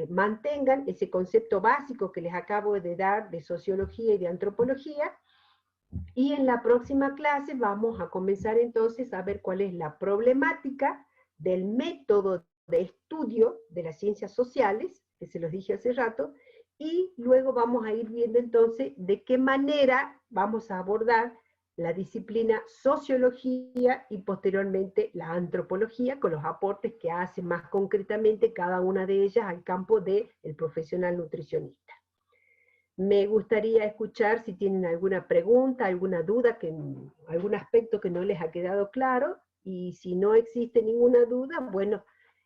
mantengan ese concepto básico que les acabo de dar de sociología y de antropología, y en la próxima clase vamos a comenzar entonces a ver cuál es la problemática del método de estudio de las ciencias sociales, que se los dije hace rato, y luego vamos a ir viendo entonces de qué manera vamos a abordar la disciplina sociología y posteriormente la antropología, con los aportes que hace más concretamente cada una de ellas al campo del profesional nutricionista. Me gustaría escuchar si tienen alguna pregunta, alguna duda, algún aspecto que no les ha quedado claro, y si no existe ninguna duda, bueno,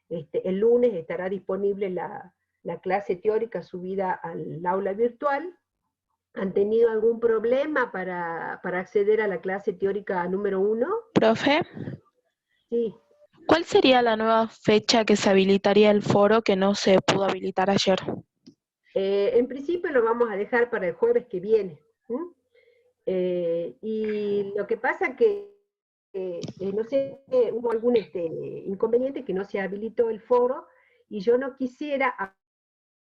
el lunes estará disponible la clase teórica subida al aula virtual. ¿Han tenido algún problema para acceder a la clase teórica número 1? Profe, Sí. ¿cuál sería la nueva fecha que se habilitaría el foro que no se pudo habilitar ayer? En principio lo vamos a dejar para el jueves que viene. Y lo que pasa que, no sé, hubo algún inconveniente que no se habilitó el foro, y yo no quisiera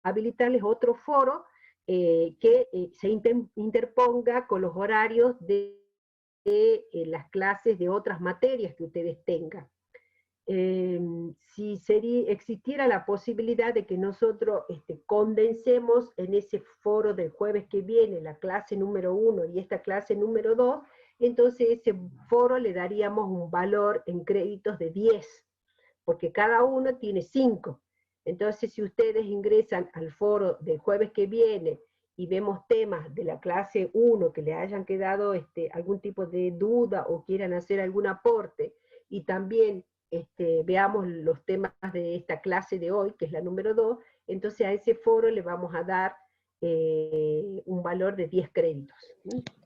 habilitarles otro foro que se interponga con los horarios de las clases de otras materias que ustedes tengan. Si existiera la posibilidad de que nosotros condensemos en ese foro del jueves que viene la clase número 1 y esta clase número 2, entonces ese foro le daríamos un valor en créditos de 10, porque cada uno tiene 5. Entonces, si ustedes ingresan al foro del jueves que viene y vemos temas de la clase 1 que le hayan quedado algún tipo de duda o quieran hacer algún aporte, y también veamos los temas de esta clase de hoy, que es la número 2, entonces a ese foro le vamos a dar un valor de 10 créditos,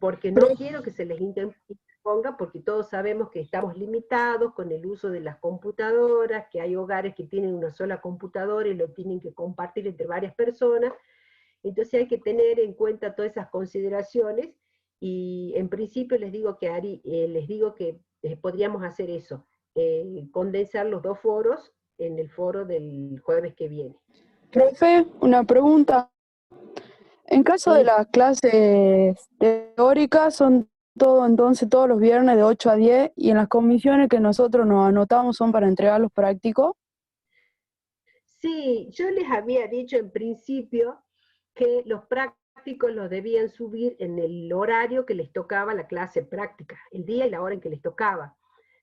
porque no quiero que se les interponga, porque todos sabemos que estamos limitados con el uso de las computadoras, que hay hogares que tienen una sola computadora y lo tienen que compartir entre varias personas. Entonces hay que tener en cuenta todas esas consideraciones, y en principio les digo que podríamos hacer eso, condensar los dos foros en el foro del jueves que viene. Profe, una pregunta. En caso de las clases teóricas, son entonces todos los viernes de 8 a 10, y en las comisiones que nosotros nos anotamos son para entregar los prácticos. Sí, yo les había dicho en principio que los prácticos los debían subir en el horario que les tocaba la clase práctica, el día y la hora en que les tocaba.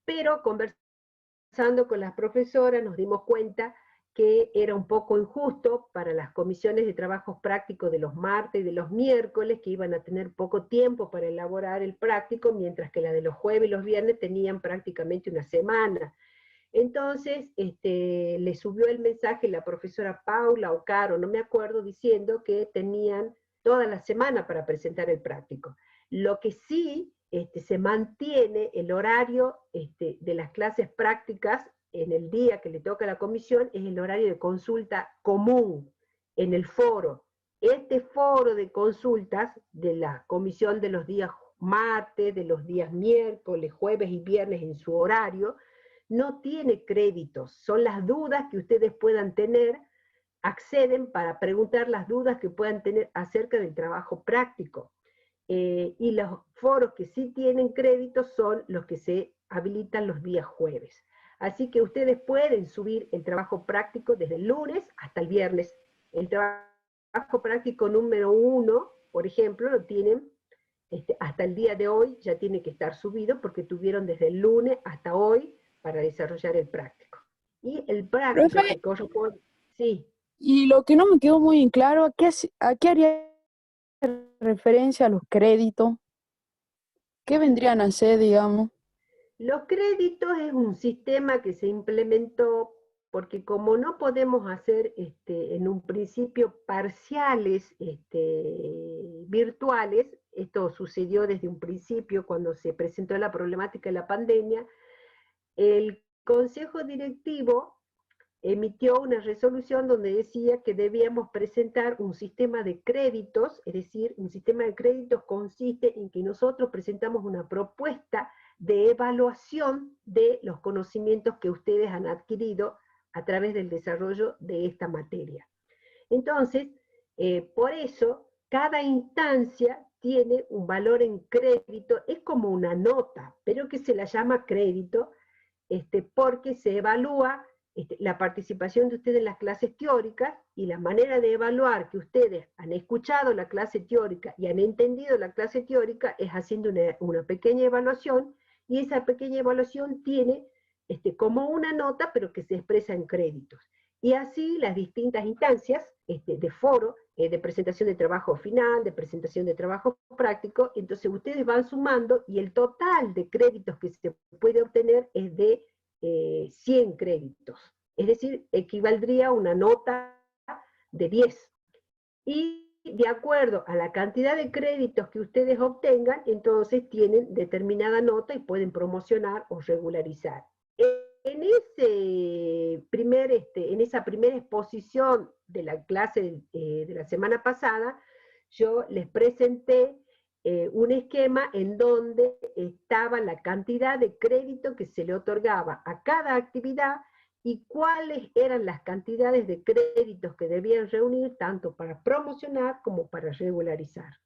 Pero conversando con las profesoras nos dimos cuenta que era un poco injusto para las comisiones de trabajos prácticos de los martes y de los miércoles, que iban a tener poco tiempo para elaborar el práctico, mientras que la de los jueves y los viernes tenían prácticamente una semana. Entonces, le subió el mensaje la profesora Paula o Caro, no me acuerdo, diciendo que tenían toda la semana para presentar el práctico. Lo que sí se mantiene el horario de las clases prácticas en el día que le toca a la comisión, es el horario de consulta común en el foro. este foro de consultas de la comisión de los días martes, de los días miércoles, jueves y viernes en su horario, no tiene créditos, son las dudas que ustedes puedan tener, acceden para preguntar las dudas que puedan tener acerca del trabajo práctico. Y los foros que sí tienen créditos son los que se habilitan los días jueves. Así que ustedes pueden subir el trabajo práctico desde el lunes hasta el viernes. El trabajo práctico número 1, por ejemplo, lo tienen hasta el día de hoy, ya tiene que estar subido porque tuvieron desde el lunes hasta hoy para desarrollar el práctico. Y el práctico Profe, que corresponde, sí. y lo que no me quedó muy en claro, ¿a qué haría referencia a los créditos? ¿Qué vendrían a ser, digamos? Los créditos es un sistema que se implementó porque como no podemos hacer en un principio parciales virtuales, esto sucedió desde un principio cuando se presentó la problemática de la pandemia, el Consejo Directivo emitió una resolución donde decía que debíamos presentar un sistema de créditos, es decir, un sistema de créditos consiste en que nosotros presentamos una propuesta de evaluación de los conocimientos que ustedes han adquirido a través del desarrollo de esta materia. Entonces, por eso, cada instancia tiene un valor en crédito, es como una nota, pero que se la llama crédito, porque se evalúa la participación de ustedes en las clases teóricas y la manera de evaluar que ustedes han escuchado la clase teórica y han entendido la clase teórica es haciendo una pequeña evaluación, y esa pequeña evaluación tiene como una nota, pero que se expresa en créditos. Y así las distintas instancias de foro, de presentación de trabajo final, de presentación de trabajo práctico, entonces ustedes van sumando y el total de créditos que se puede obtener es de 100 créditos. Es decir, equivaldría a una nota de 10. Y de acuerdo a la cantidad de créditos que ustedes obtengan, entonces tienen determinada nota y pueden promocionar o regularizar. En esa primera exposición de la clase de la semana pasada, yo les presenté un esquema en donde estaba la cantidad de crédito que se le otorgaba a cada actividad y cuáles eran las cantidades de créditos que debían reunir tanto para promocionar como para regularizar.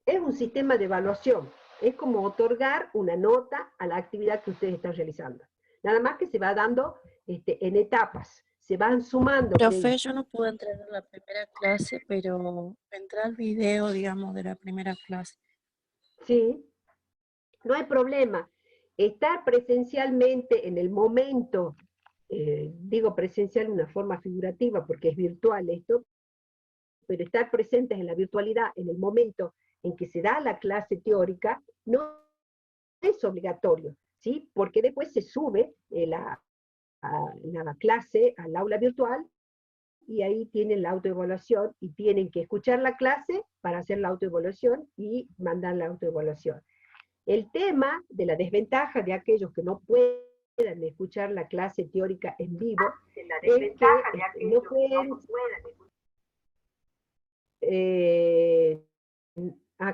Es un sistema de evaluación, es como otorgar una nota a la actividad que ustedes están realizando. Nada más que se va dando en etapas, se van sumando. Profe, yo no pude entrar a la primera clase, pero entré al video, digamos, de la primera clase. Sí, no hay problema. Estar presencialmente en el momento, digo presencial de una forma figurativa porque es virtual esto, pero estar presentes en la virtualidad en el momento en que se da la clase teórica no es obligatorio, ¿sí? Porque después se sube la clase al aula virtual y ahí tienen la autoevaluación y tienen que escuchar la clase para hacer la autoevaluación y mandar la autoevaluación. El tema de la desventaja de aquellos que no puedan escuchar la clase teórica en vivo es que no pueden...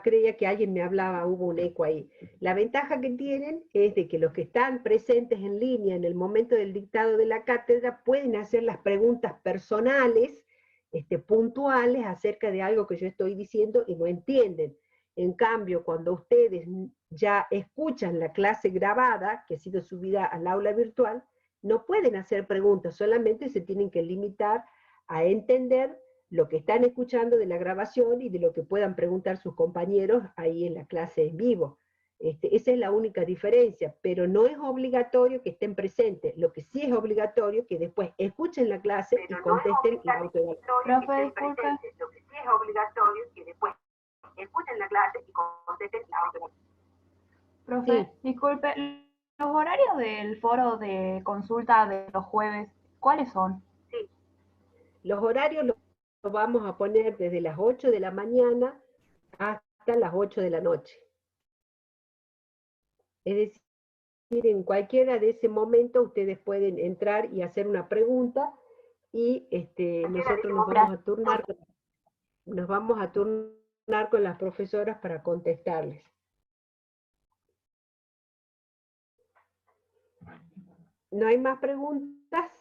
creía que alguien me hablaba, hubo un eco ahí. La ventaja que tienen es de que los que están presentes en línea en el momento del dictado de la cátedra pueden hacer las preguntas personales, puntuales, acerca de algo que yo estoy diciendo y no entienden. En cambio, cuando ustedes ya escuchan la clase grabada, que ha sido subida al aula virtual, no pueden hacer preguntas, solamente se tienen que limitar a entender lo que están escuchando de la grabación y de lo que puedan preguntar sus compañeros ahí en la clase en vivo. Esa es la única diferencia, pero no es obligatorio que estén presentes. Lo que sí es obligatorio es que después escuchen la clase y contesten la autoevaluación. Profe, disculpe. Lo que sí es obligatorio es que después escuchen la clase y contesten la autoevaluación. Profe, Sí. disculpe. ¿Los horarios del foro de consulta de los jueves, cuáles son? Sí. Los horarios los vamos a poner desde las 8 de la mañana hasta las 8 de la noche. Es decir, en cualquiera de ese momento ustedes pueden entrar y hacer una pregunta y nosotros nos vamos a turnar. vamos a turnar con las profesoras para contestarles. ¿No hay más preguntas?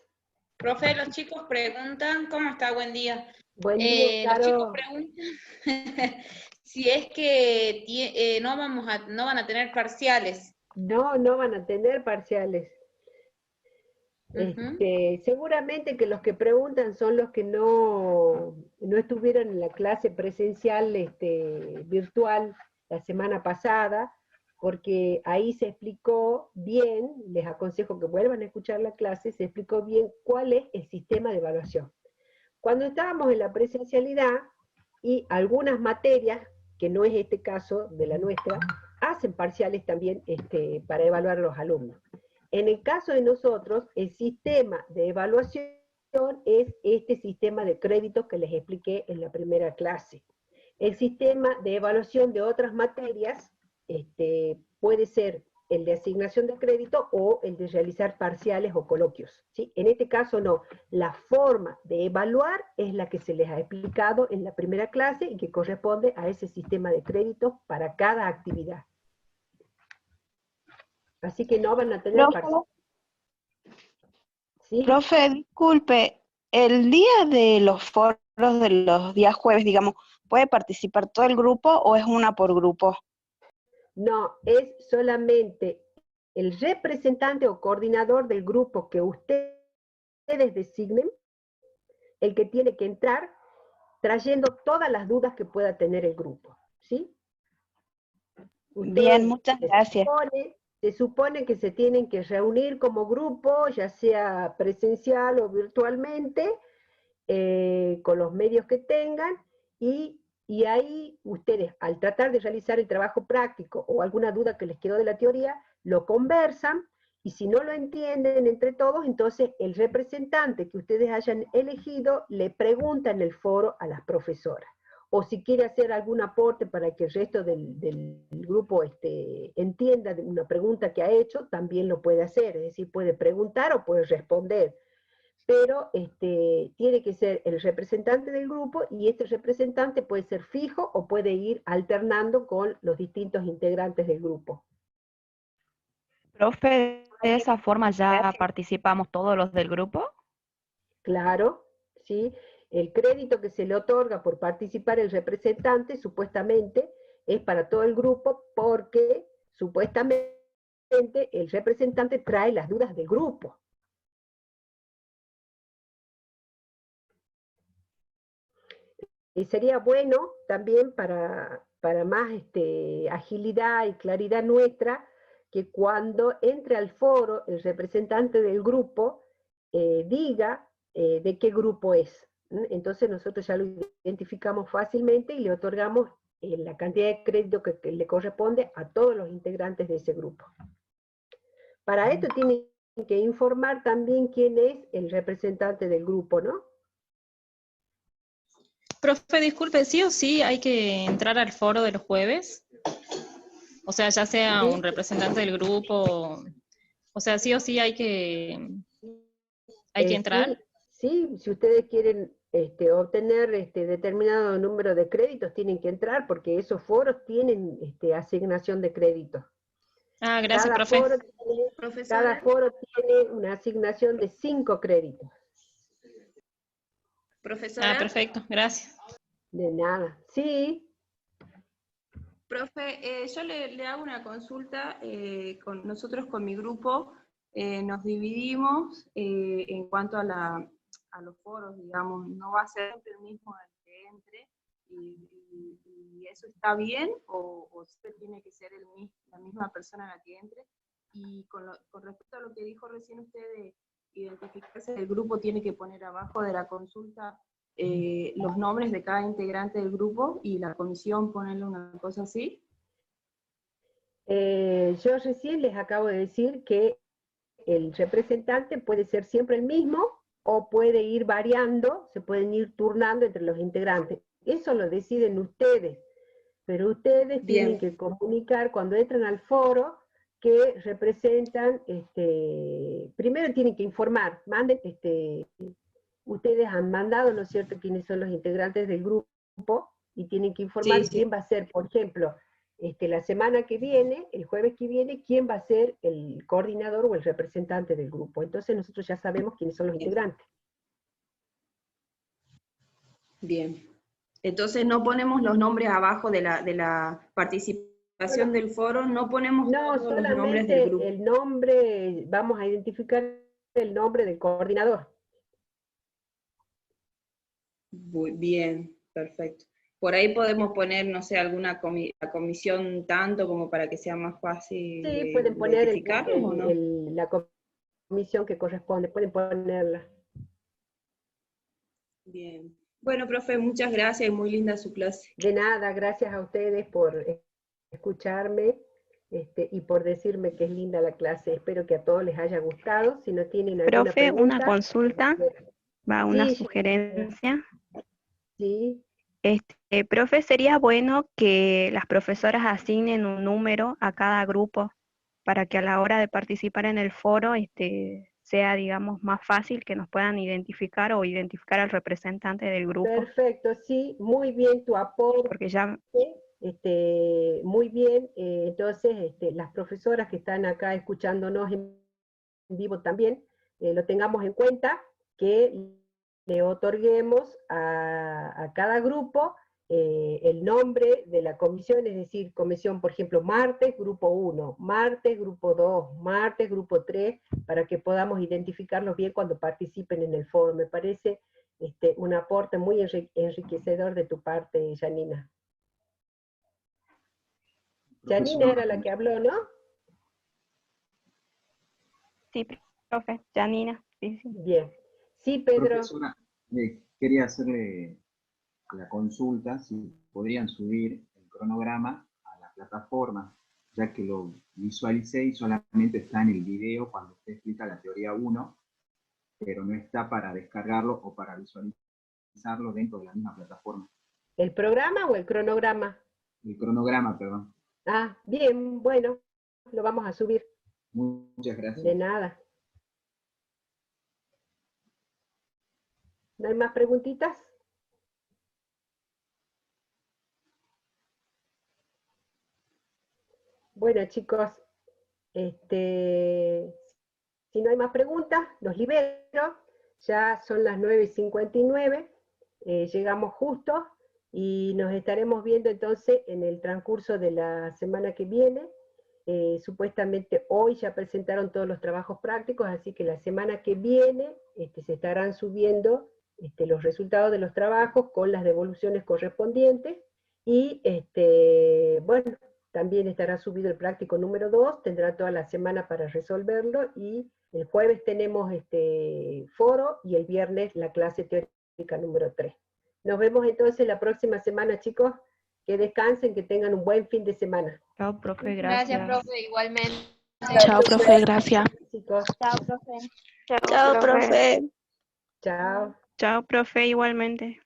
Profe, los chicos preguntan, ¿cómo está? Buen día. Buen día, Los chicos Caro. preguntan si es que no van a tener parciales. No, no van a tener parciales. Seguramente que los que preguntan son los que no estuvieron en la clase presencial virtual la semana pasada, porque ahí se explicó bien, les aconsejo que vuelvan a escuchar la clase, se explicó bien cuál es el sistema de evaluación. Cuando estábamos en la presencialidad y algunas materias, que no es este caso de la nuestra, hacen parciales también para evaluar a los alumnos. En el caso de nosotros, el sistema de evaluación es este sistema de créditos que les expliqué en la primera clase. El sistema de evaluación de otras materias puede ser el de asignación de crédito o el de realizar parciales o coloquios, ¿sí? En este caso no, la forma de evaluar es la que se les ha explicado en la primera clase y que corresponde a ese sistema de créditos para cada actividad. Así que no van a tener parciales. ¿Sí? Profe, disculpe, el día de los foros de los días jueves, digamos, ¿puede participar todo el grupo o es una por grupo? No, es solamente el representante o coordinador del grupo que ustedes designen, el que tiene que entrar trayendo todas las dudas que pueda tener el grupo, ¿sí? Bien, muchas gracias. Se supone que se tienen que reunir como grupo, ya sea presencial o virtualmente, con los medios que tengan, y ahí ustedes, al tratar de realizar el trabajo práctico o alguna duda que les quedó de la teoría, lo conversan, y si no lo entienden entre todos, entonces el representante que ustedes hayan elegido le pregunta en el foro a las profesoras. O si quiere hacer algún aporte para que el resto del grupo entienda de una pregunta que ha hecho, también lo puede hacer, es decir, puede preguntar o puede responder. Pero tiene que ser el representante del grupo, y este representante puede ser fijo o puede ir alternando con los distintos integrantes del grupo. Profe, ¿de esa forma ya participamos todos los del grupo? Claro, ¿sí? El crédito que se le otorga por participar el representante, supuestamente, es para todo el grupo, porque supuestamente el representante trae las dudas del grupo. Y sería bueno también para más agilidad y claridad nuestra, que cuando entre al foro el representante del grupo diga de qué grupo es. Entonces nosotros ya lo identificamos fácilmente y le otorgamos la cantidad de crédito que le corresponde a todos los integrantes de ese grupo. Para esto tienen que informar también quién es el representante del grupo, ¿no? Profe, disculpe, ¿sí o sí hay que entrar al foro de los jueves? O sea, ya sea un representante del grupo, o sea, sí o sí hay que entrar. Sí, si ustedes quieren obtener determinado número de créditos, tienen que entrar, porque esos foros tienen asignación de créditos. Ah, gracias, profe. Cada foro tiene una asignación de 5 créditos. Profesora. Ah, perfecto, gracias. De nada. Sí. Profe, yo le hago una consulta. Nosotros con mi grupo nos dividimos en cuanto a los foros, digamos. No va a ser el mismo el que entre, y eso está bien, o usted tiene que ser la misma persona la que entre. Y con respecto a lo que dijo recién usted de identificarse, el grupo tiene que poner abajo de la consulta los nombres de cada integrante del grupo, y la comisión ponerle una cosa así. Yo recién les acabo de decir que el representante puede ser siempre el mismo, o puede ir variando, se pueden ir turnando entre los integrantes. Eso lo deciden ustedes, pero ustedes tienen que comunicar cuando entran al foro que representan, primero tienen que informar, ustedes han mandado, ¿no es cierto?, quiénes son los integrantes del grupo, y tienen que informar quién va a ser, por ejemplo, la semana que viene, el jueves que viene, quién va a ser el coordinador o el representante del grupo. Entonces nosotros ya sabemos quiénes son los integrantes. Bien. Entonces no ponemos los nombres abajo de la participación del foro, no ponemos No, todos los nombres del solamente grupo. el nombre, vamos a identificar el nombre del coordinador. Bien, perfecto. Por ahí podemos poner, no sé, alguna la comisión tanto como para que sea más fácil Sí, pueden poner identificarlos, ¿o no? la comisión que corresponde, pueden ponerla. Bien. Bueno, profe, muchas gracias y muy linda su clase. De nada, gracias a ustedes por escucharme y por decirme que es linda la clase. Espero que a todos les haya gustado. Si no tienen alguna Profe, pregunta. una consulta, una Sí, sugerencia. Sí. Profe, sería bueno que las profesoras asignen un número a cada grupo para que a la hora de participar en el foro sea, digamos, más fácil que nos puedan identificar o identificar al representante del grupo. Perfecto, sí, muy bien tu aporte. Porque ya... muy bien, entonces las profesoras que están acá escuchándonos en vivo también, lo tengamos en cuenta, que le otorguemos a cada grupo el nombre de la comisión, es decir, comisión, por ejemplo, martes, grupo 1, martes, grupo 2, martes, grupo 3, para que podamos identificarlos bien cuando participen en el foro. Me parece un aporte muy enriquecedor de tu parte, Janina. Janina era la que habló, ¿no? Sí, profe, Janina. Sí, sí. Bien. Sí, Pedro. Profesora, quería hacerle la consulta si podrían subir el cronograma a la plataforma, ya que lo visualicé y solamente está en el video cuando usted explica la teoría 1, pero no está para descargarlo o para visualizarlo dentro de la misma plataforma. ¿El programa o el cronograma? El cronograma, perdón. Ah, bien, bueno, lo vamos a subir. Muchas gracias. De nada. ¿No hay más preguntitas? Bueno, chicos, si no hay más preguntas, los libero. Ya son las 9:59, llegamos justo y nos estaremos viendo entonces en el transcurso de la semana que viene. Supuestamente hoy ya presentaron todos los trabajos prácticos, así que la semana que viene se estarán subiendo los resultados de los trabajos con las devoluciones correspondientes, y bueno, también estará subido el práctico número 2, tendrá toda la semana para resolverlo, y el jueves tenemos foro, y el viernes la clase teórica número 3. Nos vemos entonces la próxima semana, chicos. Que descansen, que tengan un buen fin de semana. Chao, profe, gracias. Gracias, profe, igualmente. Chao, profe, gracias. Chicos. Chao, profe. Chao, profe. Chao. Chao, profe, igualmente.